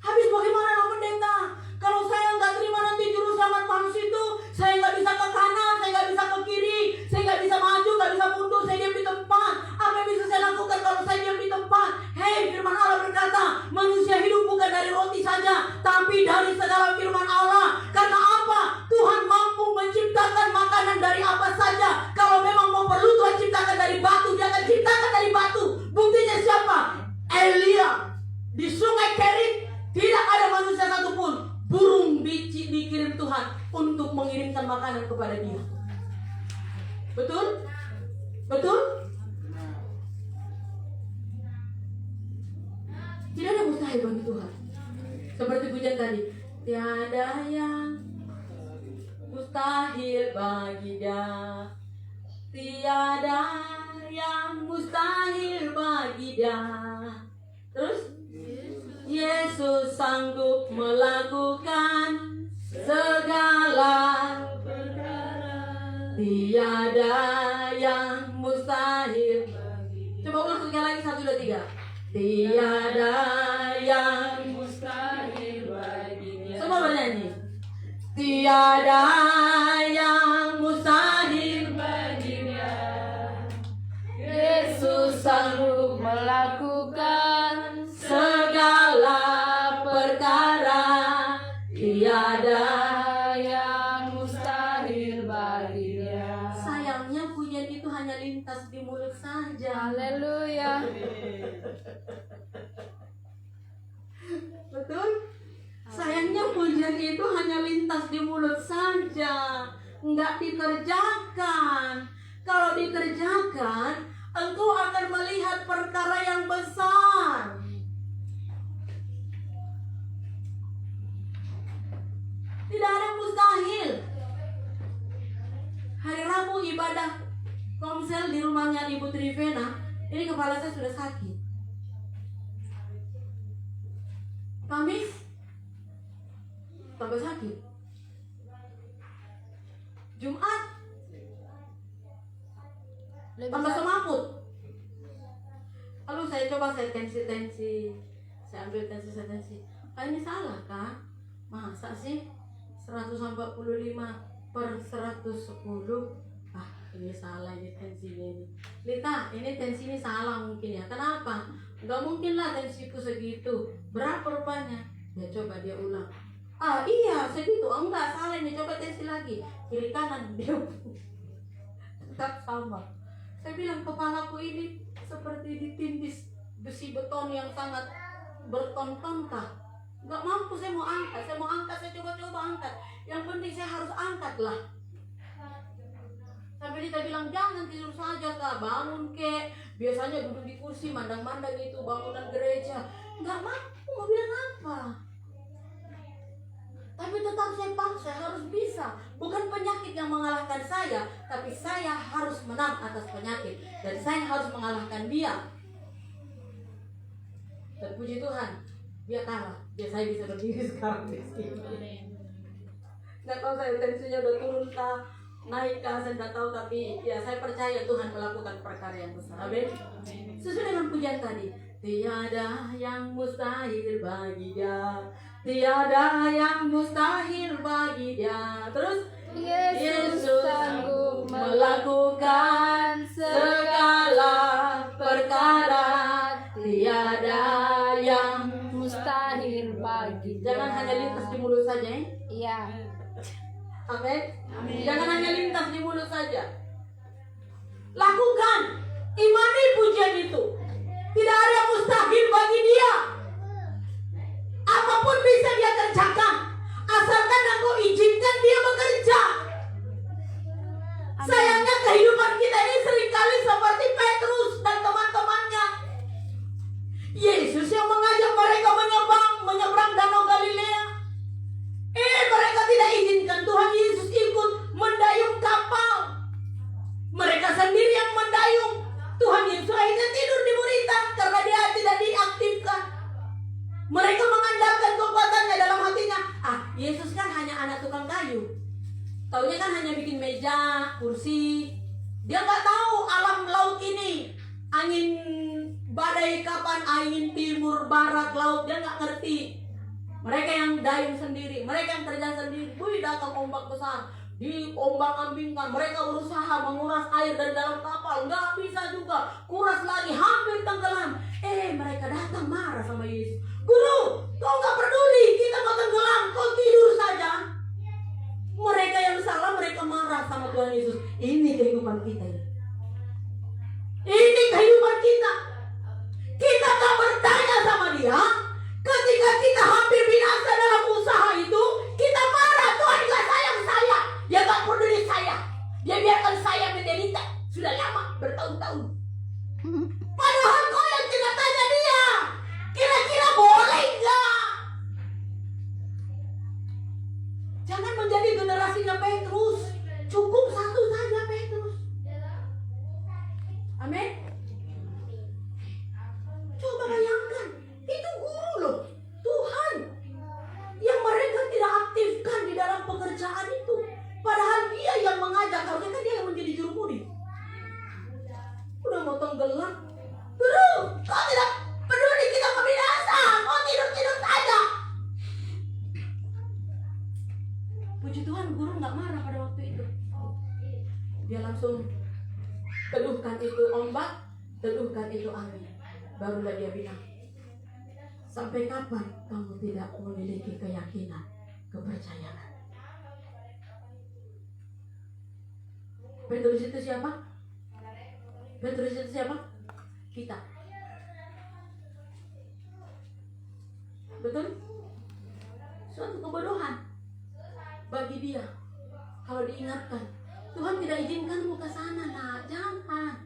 Habis bagaimana nak pendeta? Kalau saya nggak terima nanti juru selamat manusia itu, saya nggak bisa ke kanan, saya nggak bisa ke kiri, saya nggak bisa maju, nggak bisa mundur, saya diam di tempat. Apa yang bisa saya lakukan kalau saya diam di tempat? Hei, firman Allah berkata, manusia hidup bukan dari roti saja, tapi dari segala firman Allah. Karena apa? Tuhan mampu menciptakan makanan dari apa saja. Kalau memang mau perlu Tuhan ciptakan dari batu, dia akan ciptakan dari batu. Buktinya siapa? Elia di sungai Kerit. Tidak ada manusia satupun. Burung dikirim Tuhan untuk mengirimkan makanan kepada dia. Betul? Betul? Tidak ada mustahil bagi Tuhan. Seperti pujian tadi, tiada yang mustahil bagi Dia. Tiada yang mustahil bagi Dia. Terus? Yesus sanggup melakukan segala perkara. Tiada yang mustahil. Coba ulang sekali lagi, 1, 2, 3. Tiada yang mustahil bagi Dia. Semua bernyanyi. Tiada yang mustahil bagi Dia. Yesus sanggup melakukan segala perkara. Tiada yang mustahil bagi Dia. Sayangnya pujian itu hanya lintas di mulut saja. Haleluya. Betul? Sayangnya pujian itu hanya lintas di mulut saja, nggak dikerjakan. Kalau dikerjakan, engkau akan melihat perkara yang besar. Tidak ada mustahil. Hari Rabu ibadah komsel di rumahnya Ibu Trivena. Ini kepala saya sudah sakit. Kamis tambah sakit. Jumat tambah semaput. Lalu saya coba saya tensi. Saya ambil tensi. Ini salah kan? Masa sih 145/110? Ini salah, ini tensinya ini. Lita, ini tensi ini salah mungkin ya. Kenapa? Gak mungkin lah tensiku segitu. Berapa rupanya? Ya coba dia ulang. Iya segitu. Enggak, salah ini. Coba tensi lagi. Kiri kanan dia tetap sama. Saya bilang kepalaku ini seperti ditindis besi beton yang sangat berton-ton-kah. Gak mampu, saya mau angkat, saya coba-coba angkat. Yang penting saya harus angkat lah. Sampai dia bilang jangan tidur saja kak, bangun kek. Biasanya duduk di kursi mandang-mandang itu bangunan gereja. Gak mampu, mau bilang apa. Tapi tetap saya paksa, harus bisa. Bukan penyakit yang mengalahkan saya, tapi saya harus menang atas penyakit. Dan saya harus mengalahkan dia. Dan puji Tuhan, dia kalah. Dia saya bisa berdiri sekarang di sini. Nggak tahu saya tensinya udah turun kah, naik kah, saya nggak tahu. Tapi ya saya percaya Tuhan melakukan perkara yang besar. Amin. Sesuai dengan pujian tadi, tiada yang mustahil bagi Dia. Tiada yang mustahil bagi Dia. Terus Yesus sanggup melakukan segala perkara. Tiada yang Mustahil bagi Dia. jangan hanya lintas di mulut saja, Iya. Amin. Jangan hanya lintas di mulut saja. Lakukan, imani pujian itu. Tidak ada yang mustahil bagi Dia. Apapun bisa Dia kerjakan, asalkan engkau izinkan Dia bekerja. Sayangnya kehidupan kita ini seringkali seperti Petrus. Taunya kan hanya bikin meja, kursi. Dia nggak tahu alam laut ini. Angin badai kapan, angin timur, barat, laut. Dia nggak ngerti. Mereka yang dayung sendiri, mereka yang terjun sendiri. Wih, datang ombak besar, diombang-ambingkan. Mereka berusaha menguras air dari dalam kapal, nggak bisa juga. Kuras lagi, hampir tenggelam. Mereka datang marah sama Yesus. Guru, kau nggak peduli, kita mau tenggelam, kau tidur saja. Mereka yang salah, mereka marah sama Tuhan Yesus. Ini kehidupan kita. Ini kehidupan kita. Kita tak bertanya sama dia. Ketika kita hampir binasa dalam usaha itu, kita marah. Tuhan gak sayang saya. Dia gak peduli saya. Dia biarkan saya menderita. Sudah lama, bertahun-tahun. Padahal kau yang tidak tanya dia. Kira-kira boleh gak? Jangan menjadi generasinya Petrus. Cukup satu saja Petrus. Amin. Coba bayangkan, itu guru loh, Tuhan, yang mereka tidak aktifkan di dalam pekerjaan itu. Padahal dia yang mengajak, harusnya kan dia yang menjadi juru mudi. Udah mau tenggelam, guru, kau tidak peduli kita mau binasa, kau tidur-tidur saja. Puji Tuhan, guru nggak marah pada waktu itu. Dia langsung teduhkan itu ombak, teduhkan itu angin. Barulah dia bilang, sampai kapan kamu tidak memiliki keyakinan, kepercayaan? Petrus itu siapa? Petrus itu siapa? Kita. Betul? Suatu kebodohan bagi dia. Kalau diingatkan, Tuhan tidak izinkanmu ke sana, nak, jangan.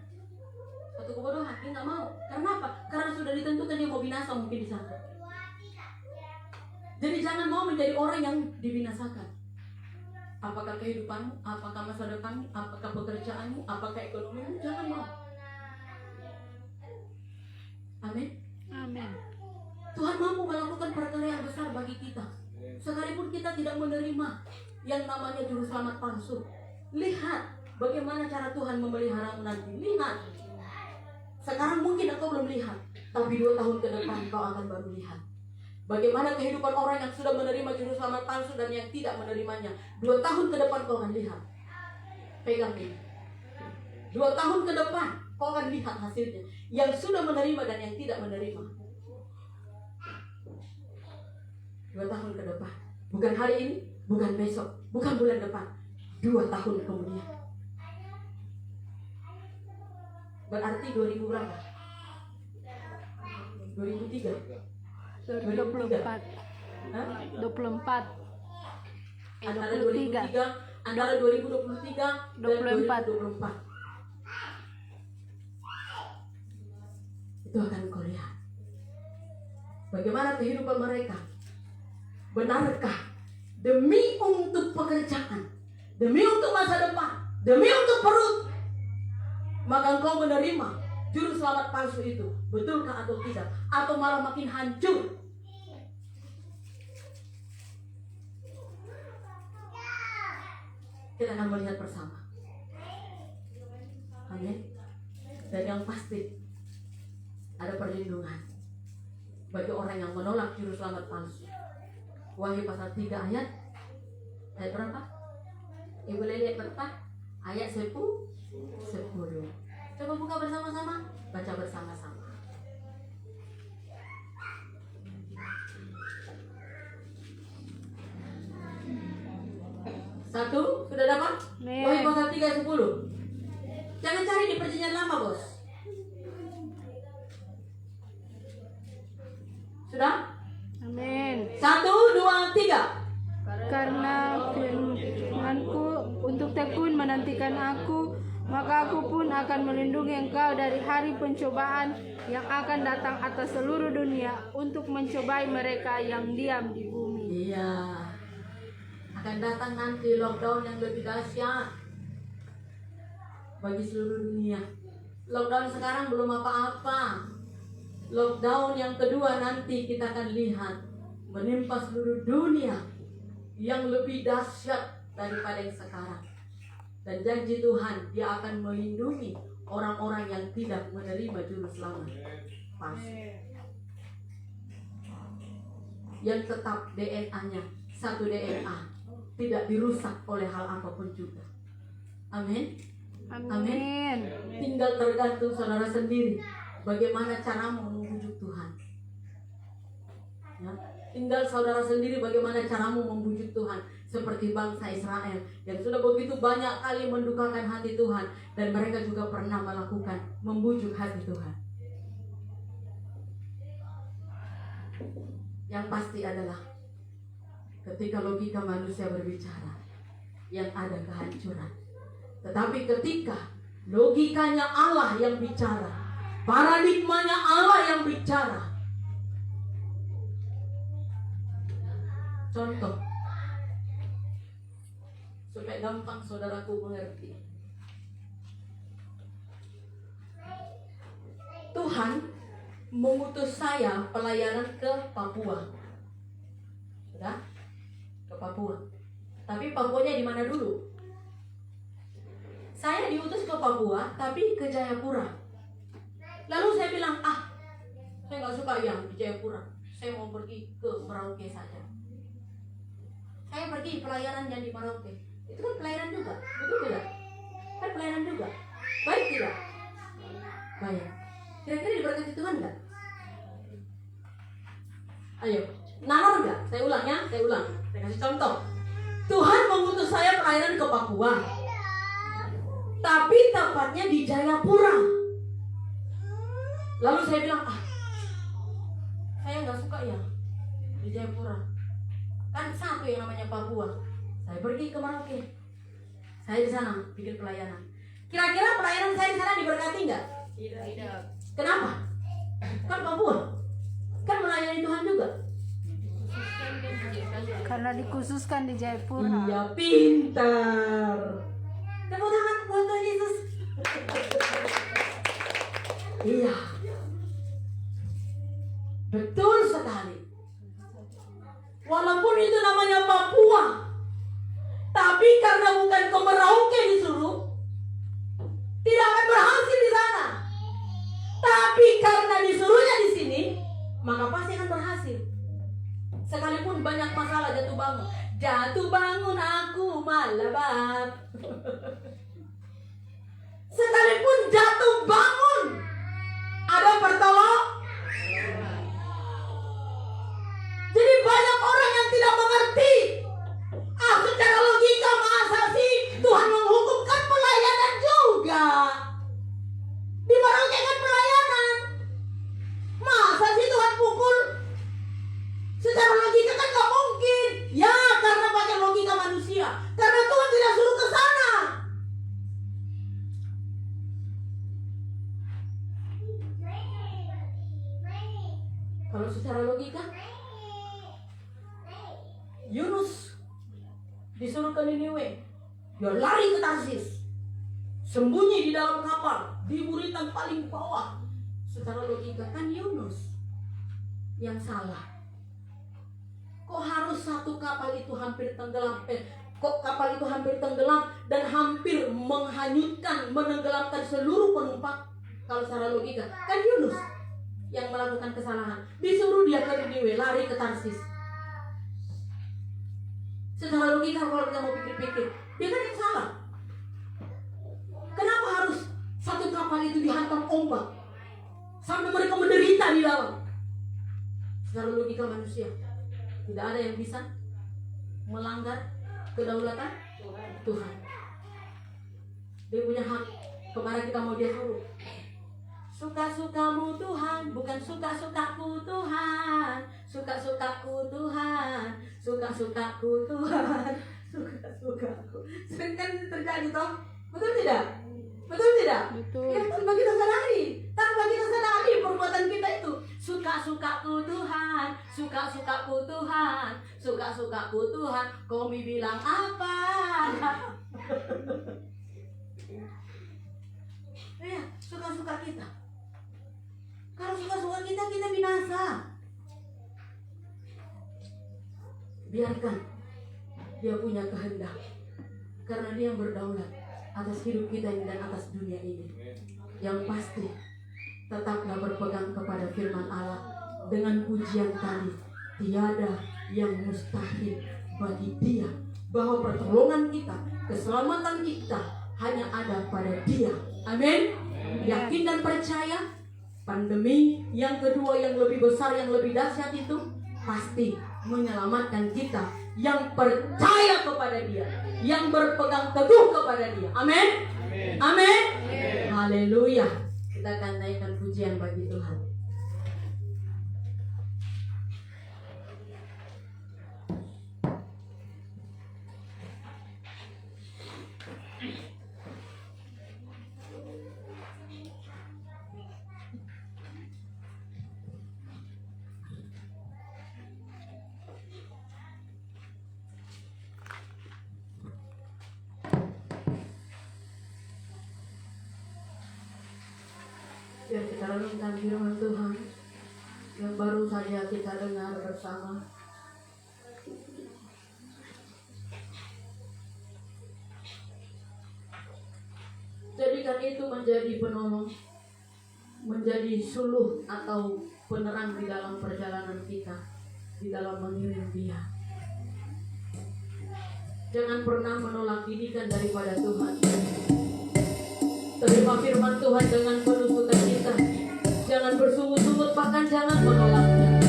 Suatu kebodohan, dia nggak mau. Karena apa? Karena sudah ditentukan dia mau binasa mungkin di sana. Jadi jangan mau menjadi orang yang dibinasakan. Apakah kehidupanmu, apakah masa depanmu, apakah pekerjaanmu, apakah ekonomimu, jangan mau. Amin. Amin. Tuhan mampu melakukan perkara yang besar bagi kita. Sekalipun kita tidak menerima yang namanya juru selamat palsu. Lihat bagaimana cara Tuhan memeliharamu nanti. Lihat. Sekarang mungkin engkau belum lihat, tapi 2 tahun ke depan kau akan baru lihat. Bagaimana kehidupan orang yang sudah menerima juru selamat palsu dan yang tidak menerimanya. 2 tahun ke depan kau akan lihat. Pegang ini. 2 tahun ke depan kau akan lihat hasilnya. Yang sudah menerima dan yang tidak menerima. 2 tahun ke depan. Bukan hari ini, bukan besok, bukan bulan depan. 2 tahun kemudian. Berarti 2000 berapa? 2003. 24. Hah? 24. Antara 2003, antara 2023 dan 2024. Itu akan kau lihat. Bagaimana kehidupan mereka? Benarkah demi untuk pekerjaan, demi untuk masa depan, demi untuk perut, maka engkau menerima juru selamat palsu itu? Betulkah atau tidak? Atau malah makin hancur? Kita akan melihat bersama. Amin. Dan yang pasti ada perlindungan bagi orang yang menolak juru selamat palsu. Wahyu pasal 3 ayat berapa? Ibu Leli berapa? Ayat 10. Coba buka bersama-sama, baca bersama-sama. Satu, sudah dapat? Wahyu pasal 3 ayat 10. Jangan cari di perjanjian lama, bos. Sudah? Amin. 1, 2, 3. Karena firman-Ku untuk tekun menantikan Aku, maka Aku pun akan melindungi engkau dari hari pencobaan yang akan datang atas seluruh dunia untuk mencobai mereka yang diam di bumi. Iya. Akan datang nanti lockdown yang lebih dahsyat bagi seluruh dunia. Lockdown sekarang belum apa-apa. Lockdown yang kedua nanti kita akan lihat menimpa seluruh dunia yang lebih dahsyat daripada yang sekarang. Dan janji Tuhan, Dia akan melindungi orang-orang yang tidak menerima juru selamat palsu. Yang tetap DNA-nya satu DNA, tidak dirusak oleh hal apapun juga. Amin. Amin. Tinggal tergantung saudara sendiri bagaimana caramu membujuk Tuhan. Ya, tinggal saudara sendiri bagaimana caramu membujuk Tuhan. Seperti bangsa Israel yang sudah begitu banyak kali mendukakan hati Tuhan, dan mereka juga pernah melakukan membujuk hati Tuhan. Yang pasti adalah ketika logika manusia berbicara, yang ada kehancuran. Tetapi ketika logikanya Allah yang bicara, paradigmanya Allah yang bicara. Contoh, supaya gampang saudaraku mengerti. Tuhan mengutus saya pelayanan ke Papua. Sudah? Ke Papua. Tapi Papuanya di mana dulu? Saya diutus ke Papua, tapi ke Jayapura. Lalu saya bilang, saya nggak suka yang di Jayapura. Saya mau pergi ke Merauke saja. Saya pergi pelayanan yang di Merauke. Itu kan pelayanan juga, betul tidak? Kan pelayanan juga. Baik tidak? Baik. Kira-kira diberkati Tuhan nggak? Ayo, nalar nggak? Saya ulang ya, saya ulang. Saya kasih contoh. Tuhan mengutus saya pelayanan ke Papua, tapi tempatnya di Jayapura. Lalu saya bilang, saya nggak suka ya di Jayapura. Kan satu yang namanya Papua. Saya pergi ke Merauke. Saya di sana bikin pelayanan. Kira-kira pelayanan saya di sana diberkati nggak? Tidak. Kenapa? Kan Papua. Kan melayani Tuhan juga. Karena dikhususkan di Jayapura. Iya, pintar. Tepuk tangan buat Tuhan Yesus. Iya. Betul sekali. Walaupun itu namanya Papua, tapi karena bukan ke Merauke disuruh, tidak akan berhasil di sana. Tapi karena disuruhnya di sini, maka pasti akan berhasil. Sekalipun banyak masalah jatuh bangun. Jatuh bangun aku malabak. Sekalipun jatuh bangun, ada pertolongan. Jadi banyak orang yang tidak mengerti. Secara logika masa sih Tuhan menghukumkan pelayanan juga? Di Merauke kan pelayanan. Masa sih Tuhan pukul? Secara logika kan gak mungkin. Ya, karena pakai logika manusia. Karena Tuhan tidak suruh ke sana. Kalau secara logika, Yunus disuruh ke Niniwe, dia lari ke Tarsis, sembunyi di dalam kapal di buritan paling bawah. Secara logika kan Yunus yang salah. Kok harus satu kapal itu hampir tenggelam? Kok kapal itu hampir tenggelam dan hampir menenggelamkan seluruh penumpang? Kalau secara logika kan Yunus yang melakukan kesalahan. Disuruh dia ke Niniwe, lari ke Tarsis. Secara logika kalau kita mau pikir-pikir, dia kan yang salah. Kenapa harus satu kapal itu dihantam ombak sampai mereka menderita di dalam? Secara logika manusia, tidak ada yang bisa melanggar kedaulatan Tuhan. Dia punya hak. Kemarin kita mau dia suruh, suka-sukamu Tuhan, bukan suka-sukaku Tuhan. Suka-sukaku Tuhan, suka-sukaku Tuhan, suka-sukaku. Sering kan terjadi toh? Betul tidak? Betul tidak? Betul. Ya, tanpa kita sadari perbuatan kita itu suka-sukaku Tuhan, suka-sukaku Tuhan, suka-sukaku Tuhan. Komi bilang apa? Ya, suka-suka kita. Kalau suka-suka kita binasa. Biarkan dia punya kehendak. Karena Dia yang berdaulat atas hidup kita ini dan atas dunia ini. Yang pasti, tetaplah berpegang kepada firman Allah dengan pujian tadi. Tiada yang mustahil bagi Dia, bahwa pertolongan kita, keselamatan kita hanya ada pada Dia. Amin. Yakin dan percaya, pandemi yang kedua yang lebih besar, yang lebih dahsyat itu pasti menyelamatkan kita yang percaya kepada Dia, yang berpegang teguh kepada Dia. Amin. Amin. Haleluya. Kita akan naikkan pujian bagi Tuhan. Biar kita renungkan firman Tuhan yang baru saja kita dengar bersama. Jadikan itu menjadi penolong, menjadi suluh atau penerang di dalam perjalanan kita, di dalam mengiring Dia. Jangan pernah menolak didikan daripada Tuhan. Terima firman Tuhan dengan penuh sukacita. Jangan bersungut-sungut, bahkan jangan menolaknya.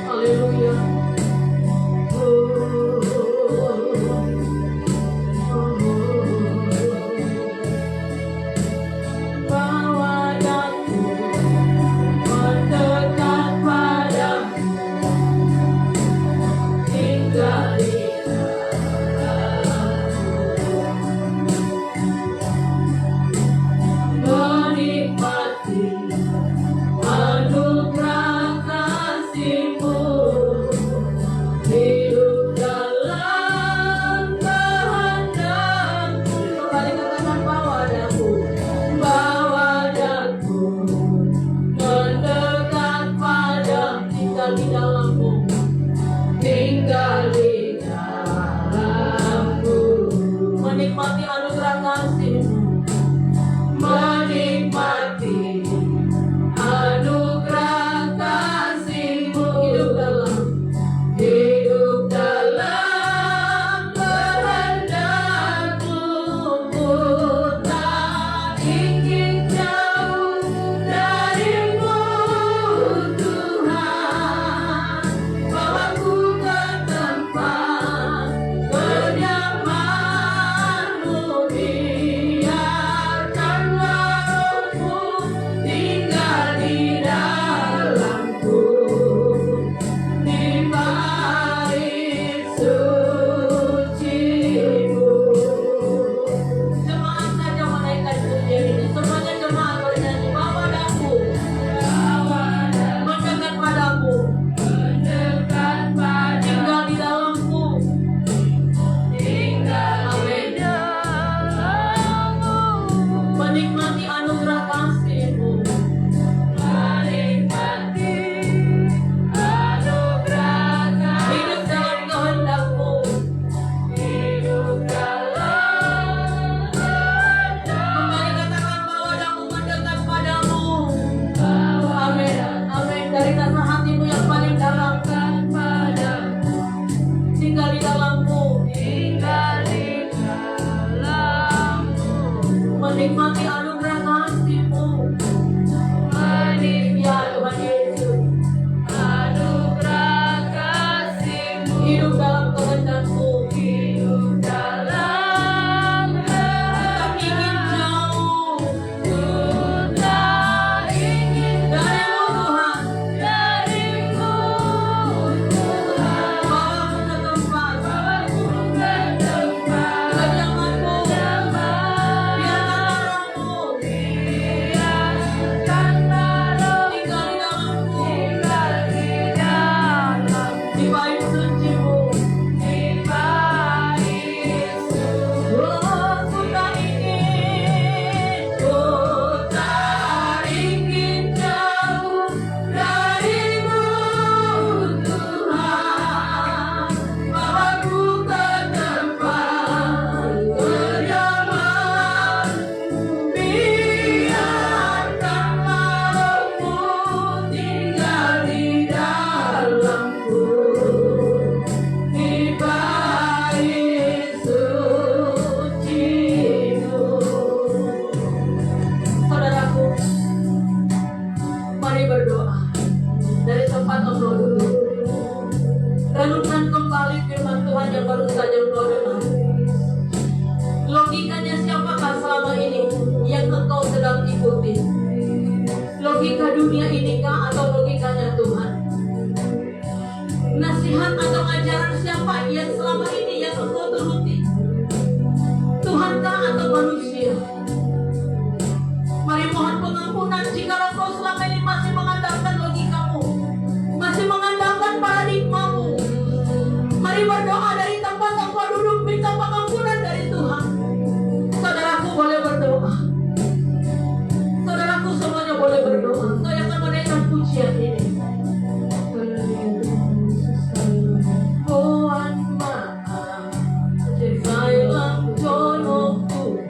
Haleluya. Bawa aku mendekat padamu, tinggali menikmati tempat engkau duduk. Renungkan kembali firman Tuhan yang baru saja engkau dengar. Logikanya siapakah selama ini yang engkau sedang ikuti? Logika dunia inikah atau logikanya Tuhan? Nasihat atau ajaran siapa yang selama ini yang engkau turuti? Tuhankah atau manusia? Mari mohon pengampunan jika engkau selama ini masih mengandalkan logikamu, masih mengandalkan paradigmamu. Mari berdoa dari tempat engkau duduk, minta pengampunan dari Tuhan. Saudaraku boleh berdoa. Saudaraku semuanya boleh berdoa. Saya akan menaikkan pujian ini. Tuhan maaf, cekailah tolongku.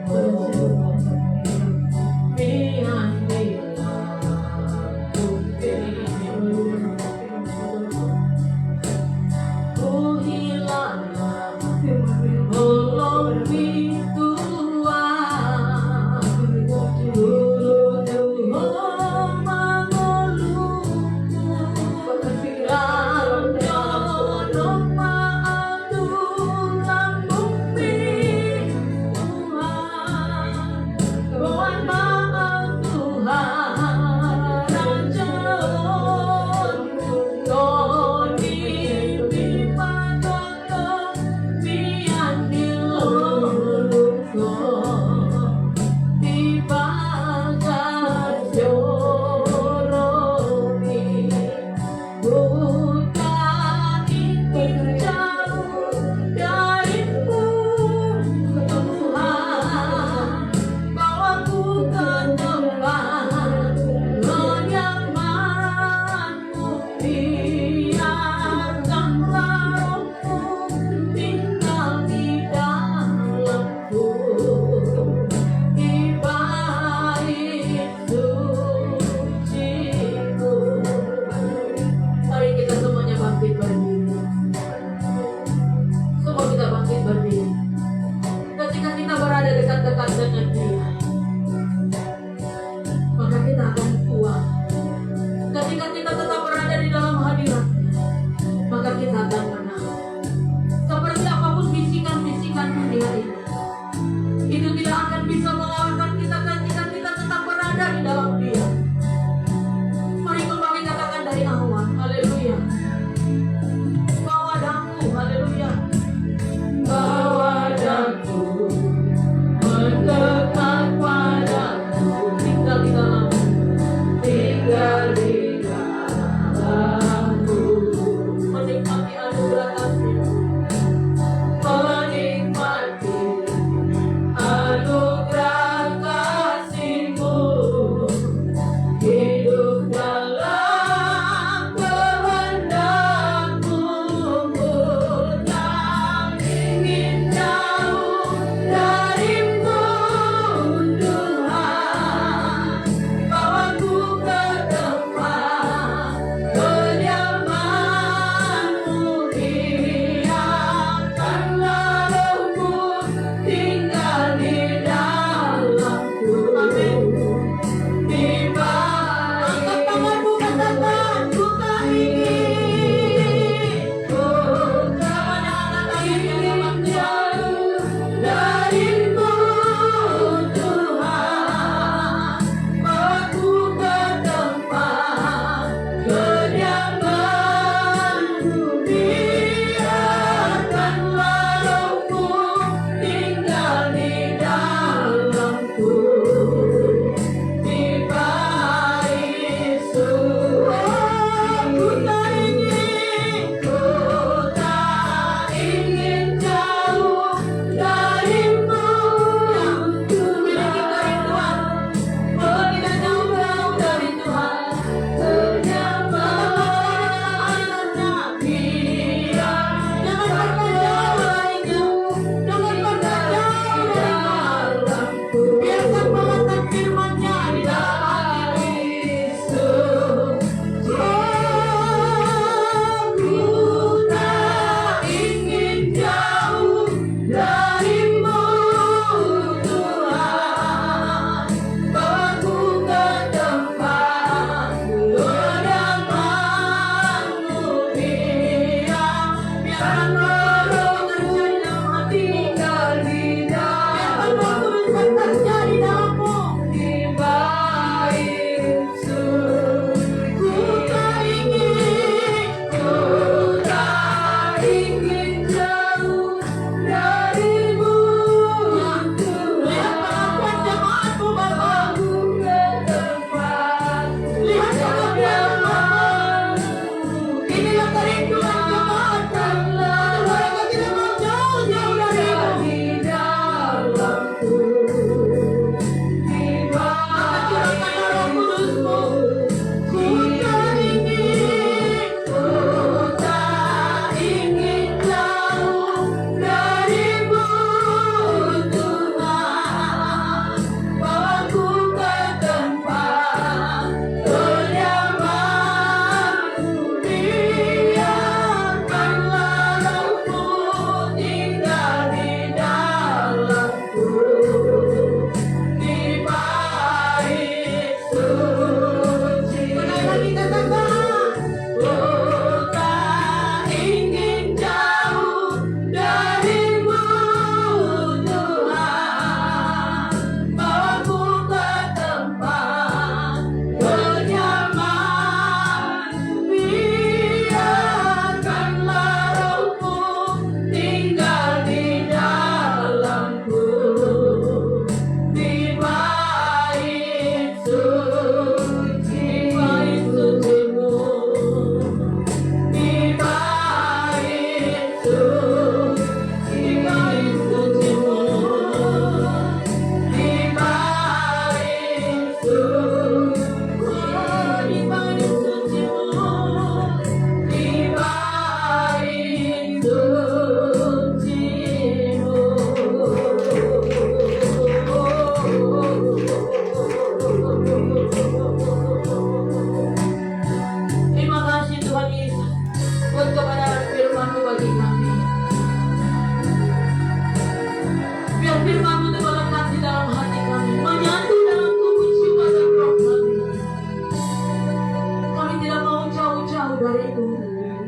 dariku.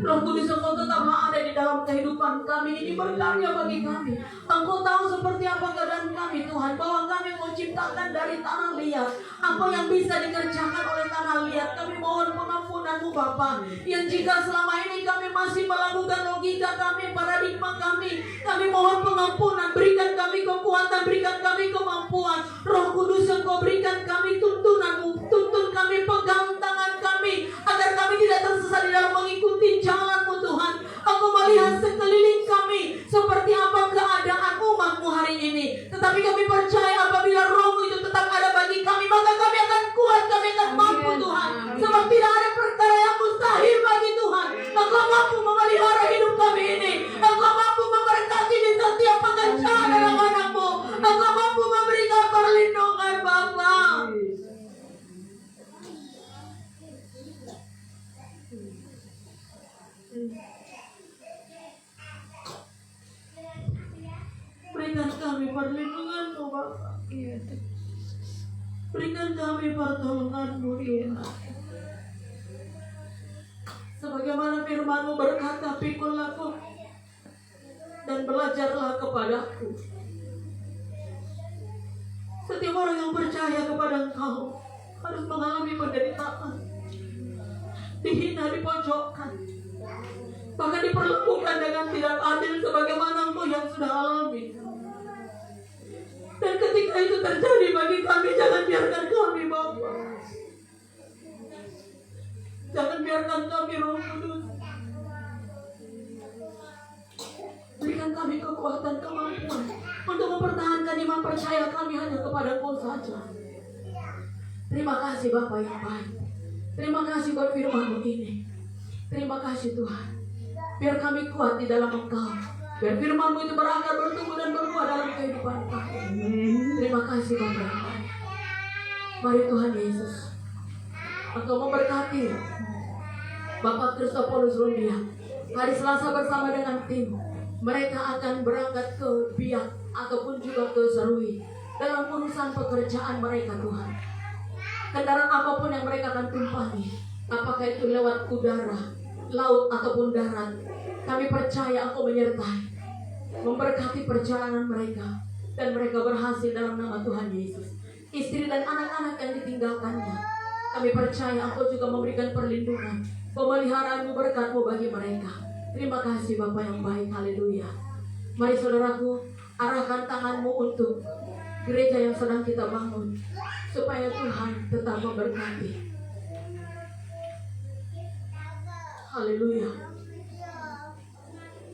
Roh Kudus, Engkau tetaplah ada di dalam kehidupan kami ini, berkarya bagi kami. Engkau tahu seperti apa keadaan kami Tuhan, bahwa kami mau ciptakan dari tanah liat apa yang bisa dikerjakan oleh tanah liat. Kami mohon pengampunan-Mu Bapa, yang jika selama ini kami masih melakukan logika kami, paradigma kami mohon pengampunan. Berikan kami kekuatan, berikan kami kemampuan. Roh Kudus, Engkau berikan kami tuntunan-Mu, tuntun kami, pegang tangan kami, agar kami tidak tersesat di dalam mengikuti jalan-Mu Tuhan. Engkau melihat sekeliling kami seperti apa keadaan umat-Mu hari ini, tetapi kami percaya apabila Roh-Mu itu tetap ada bagi kami, maka kami akan kuat, kami akan mampu Tuhan. Sebab tidak ada perkara yang mustahil bagi Tuhan. Engkau mampu memelihara hidup kami ini. Engkau mampu memberkati di setiap pekerjaan dalam anak-Mu. Engkau mampu memberikan perlindungan Bapa. Berikan kami perlindungan-Mu Bapa. Berikan kami pertolongan-Mu ya. Sebagaimana firman-Mu berkata, "Pikullah aku dan belajarlah kepadaku." Setiap orang yang percaya kepada Engkau harus mengalami penderitaan, dihina, dipojokkan, bahkan diperlakukan dengan tidak adil sebagaimana Engkau yang sudah alami. Dan ketika itu terjadi bagi kami, jangan biarkan kami Bapa. Jangan biarkan kami Roh Kudus. Berikan kami kekuatan, kemampuan untuk mempertahankan iman percaya kami hanya kepada Engkau saja. Terima kasih Bapa yang baik. Terima kasih buat firman-Mu ini. Terima kasih Tuhan. Biar kami kuat di dalam Engkau. Biar firman-Mu itu berakar, bertumbuh dan berbuah dalam kehidupan kami. Terima kasih Bapa yang baik. Mari Tuhan Yesus, Engkau memberkati Bapak Kristopolus Rumbia. Hari Selasa bersama dengan tim, mereka akan berangkat ke Biak ataupun juga ke Serui dalam urusan pekerjaan mereka Tuhan. Kendaraan apapun yang mereka akan tumpangi, apakah itu lewat udara, laut ataupun darat, kami percaya Engkau menyertai, memberkati perjalanan mereka, dan mereka berhasil dalam nama Tuhan Yesus. Istri dan anak-anak yang ditinggalkannya, kami percaya Engkau juga memberikan perlindungan, pemeliharaan-Mu, berkat-Mu bagi mereka. Terima kasih Bapa yang baik, haleluya. Mari saudaraku, arahkan tangan-Mu untuk gereja yang sedang kita bangun, supaya Tuhan tetap memberkati. Haleluya.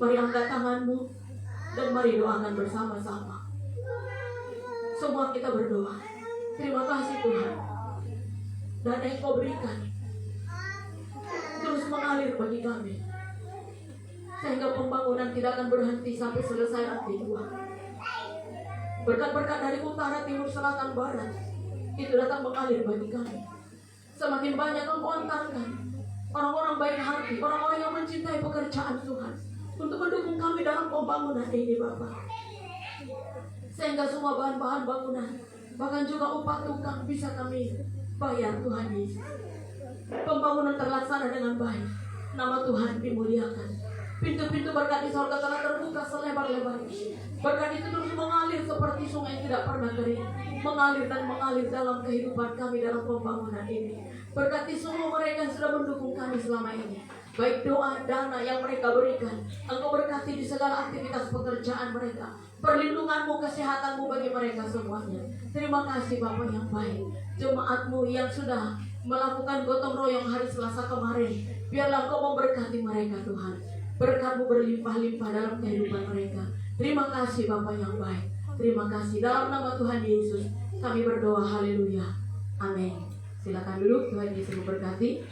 Mari angkat tangan-Mu dan mari doakan bersama-sama. Semua kita berdoa. Terima kasih Tuhan. Dana yang Kau berikan terus mengalir bagi kami, sehingga pembangunan tidak akan berhenti sampai selesai nanti Tuhan. Berkat-berkat dari utara, timur, selatan, barat itu datang mengalir bagi kami. Semakin banyak Engkau antarkan orang-orang baik hati, orang-orang yang mencintai pekerjaan Tuhan, untuk mendukung kami dalam pembangunan ini Bapa. Sehingga semua bahan-bahan bangunan, bahkan juga upah tukang bisa kami bayar Tuhan Yesus. Pembangunan terlaksana dengan baik, nama Tuhan dimuliakan. Pintu-pintu berkat di sorga telah terbuka selebar-lebarnya. Berkat itu terus mengalir seperti sungai yang tidak pernah kering, mengalir dan mengalir dalam kehidupan kami dalam pembangunan ini. Berkati semua mereka yang sudah mendukung kami selama ini, baik doa, dana yang mereka berikan. Engkau berkati di segala aktivitas pekerjaan mereka. Perlindungan-Mu, kesehatan-Mu bagi mereka semuanya. Terima kasih Bapa yang baik. Jemaat-Mu yang sudah melakukan gotong royong hari Selasa kemarin, biarlah Engkau memberkati mereka Tuhan. Berkat-Mu berlimpah-limpah dalam kehidupan mereka. Terima kasih Bapa yang baik. Terima kasih. Dalam nama Tuhan Yesus kami berdoa, haleluya. Amin. Silakan duduk, Tuhan Yesus memberkati.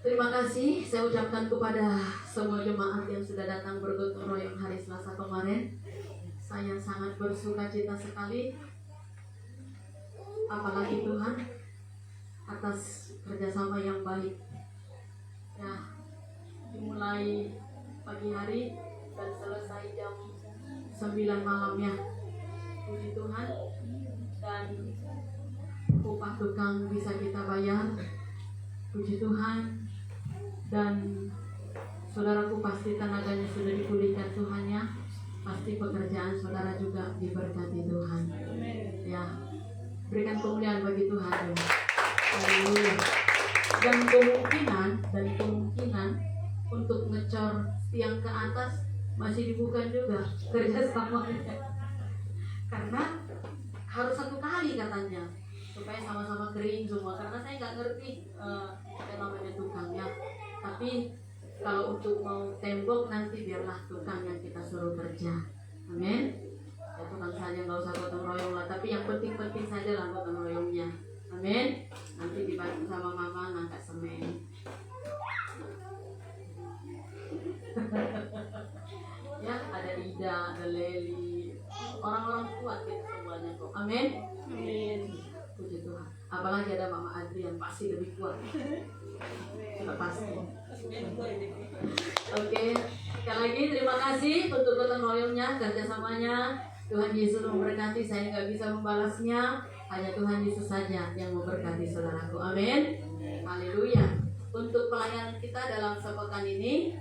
Terima kasih saya ucapkan kepada semua jemaat yang sudah datang bergotong royong hari Selasa kemarin. Saya sangat bersuka cita sekali, apalagi Tuhan, atas kerjasama yang baik. Ya, dimulai pagi hari dan selesai jam 9 malamnya. Puji Tuhan. Dan upah tukang bisa kita bayar. Puji Tuhan. Dan saudaraku pasti tenaganya sudah dipulihkan Tuhan ya. Pasti pekerjaan saudara juga diberkati Tuhan. Ya, berikan kemuliaan bagi Tuhan. Haleluya. Dan kemungkinan untuk ngecor tiang ke atas masih dibuka juga kerjasamanya. Karena harus 1 kali katanya supaya sama-sama kering semua. Karena saya nggak ngerti yang namanya tukangnya. Tapi kalau untuk mau tembok nanti biarlah tukang yang kita suruh kerja. Amin. Ya tukang saja, nggak usah gotong royong lah. Tapi yang penting-penting saja lah gotong royongnya. Amin. Nanti dibantu sama mama ngangkat semen. Ya ada Ida, ada Leli, orang-orang kuat kita semuanya kok. Amin. Amin. Puji Tuhan. Apalagi ada Mama Adrian pasti lebih kuat. Sudah pasti. Oke, sekali lagi terima kasih untuk gotong royongnya, kerjasamanya. Tuhan Yesus memberkati. Saya nggak bisa membalasnya, hanya Tuhan Yesus saja yang memberkati saudaraku. Amin. Haleluya. Untuk pelayanan kita dalam sepekan ini,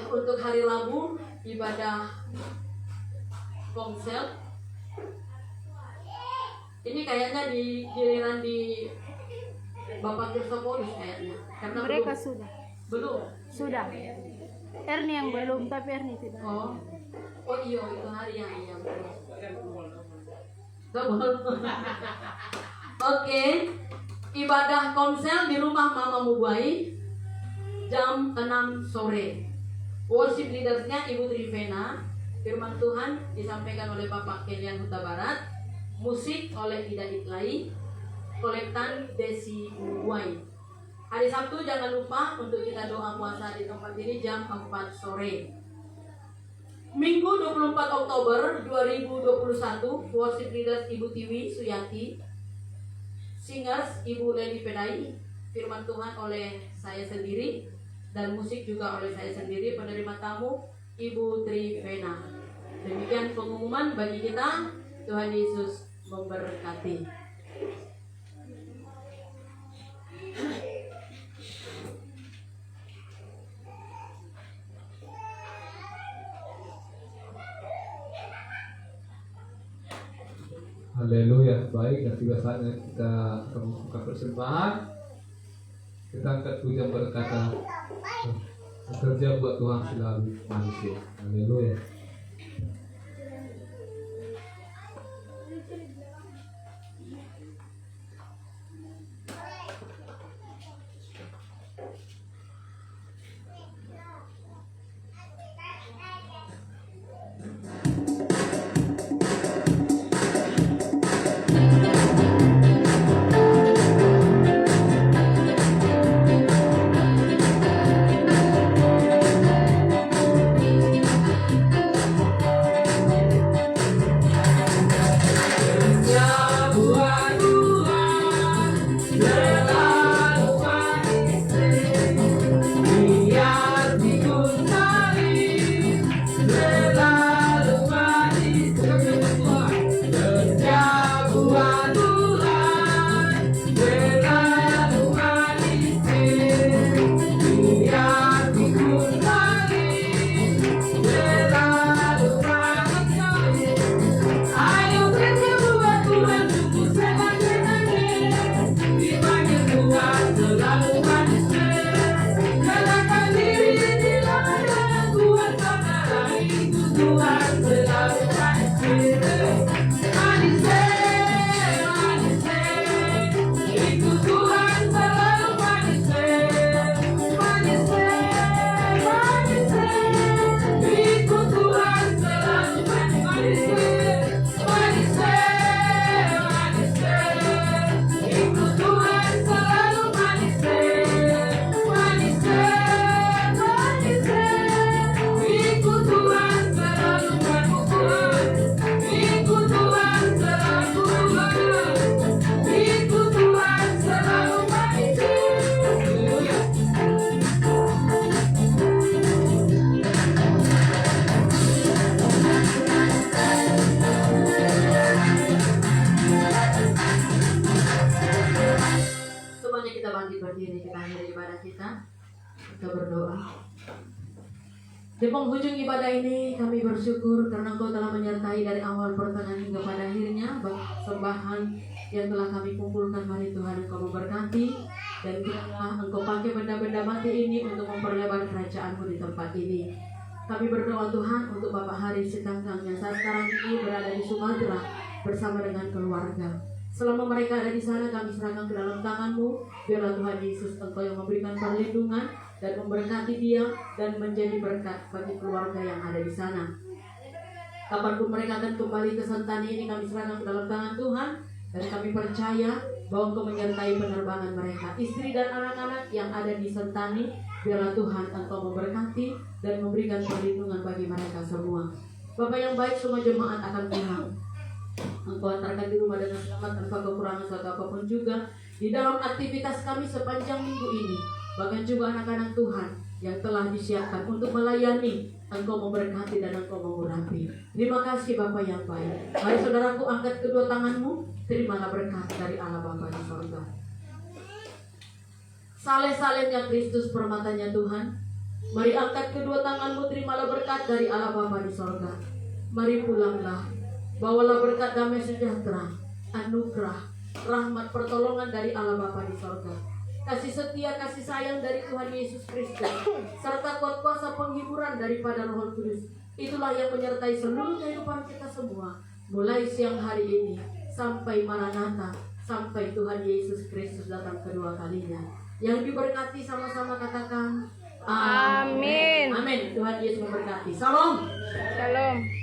untuk hari Rabu ibadah komsel. Ini kayaknya di giliran di Bapak Kristopolis kayaknya. Karena Mereka belum. sudah. Erni yang belum, tapi Erni tidak. Oh iya itu hari yang iya. Double. Oke. Ibadah komsel di rumah Mama Mubai jam 6 sore. Worship leadersnya Ibu Trivena. Firman Tuhan disampaikan oleh Bapak Kelian Huta Barat. Musik oleh Ida Itlai. Kolektan Desi Mubai. Hari Sabtu jangan lupa untuk kita doa puasa di tempat ini jam 4 sore. Minggu 24 Oktober 2021, worship leaders Ibu Tiwi Suyati, singers Ibu Leli Pedai, firman Tuhan oleh saya sendiri, dan musik juga oleh saya sendiri. Penerima tamu Ibu Trivena. Demikian pengumuman bagi kita. Tuhan Yesus memberkati. Haleluya. Baik, dan tiba saatnya kita akan membuka persembahan. Kita angkat pujian berkata, bekerja buat Tuhan selalu manusia. Haleluya. Ikut Kita berdoa. Di penghujung ibadah ini kami bersyukur karena Engkau telah menyertai dari awal pertengahan hingga pada akhirnya sembahan yang telah kami kumpulkan. Mari Tuhan Engkau memberkati dan biarlah Engkau pakai benda-benda mati ini untuk memperlebar kerajaan-Mu di tempat ini. Kami berdoa Tuhan untuk Bapak Haris Sitanggang yang saat sekarang ini berada di Sumatera bersama dengan keluarga. Selama mereka ada di sana kami serahkan ke dalam tangan-Mu. Biarlah Tuhan Yesus Engkau yang memberikan perlindungan dan memberkati dia dan menjadi berkat bagi keluarga yang ada di sana. Kapanpun mereka akan kembali ke Sentani ini kami serahkan ke dalam tangan Tuhan, dan kami percaya bahwa Engkau menyertai penerbangan mereka. Istri dan anak-anak yang ada di Sentani, biarlah Tuhan Engkau memberkati dan memberikan perlindungan bagi mereka semua. Bapak yang baik, semua jemaat akan pulang. Engkau antarkan di rumah dengan selamat tanpa kekurangan suatu apapun juga di dalam aktivitas kami sepanjang minggu ini. Bahkan juga anak-anak Tuhan yang telah disiapkan untuk melayani, Engkau memberkati dan Engkau mengurapi. Terima kasih Bapa yang baik. Mari saudaraku angkat kedua tanganmu, terimalah berkat dari Allah Bapa di sorga. Saleh-salehnya Kristus permatanya Tuhan. Mari angkat kedua tanganmu, terimalah berkat dari Allah Bapa di sorga. Mari pulanglah, bawalah berkat damai sejahtera, anugerah, rahmat pertolongan dari Allah Bapa di sorga. Kasih setia, kasih sayang dari Tuhan Yesus Kristus, serta kuat kuasa penghiburan daripada Roh Kudus. Itulah yang menyertai seluruh kehidupan kita semua, mulai siang hari ini sampai Maranatha, sampai Tuhan Yesus Kristus datang kedua kalinya. Yang diberkati sama-sama katakan amin. Amin. Amin. Tuhan Yesus memberkati. Salam. Shalom.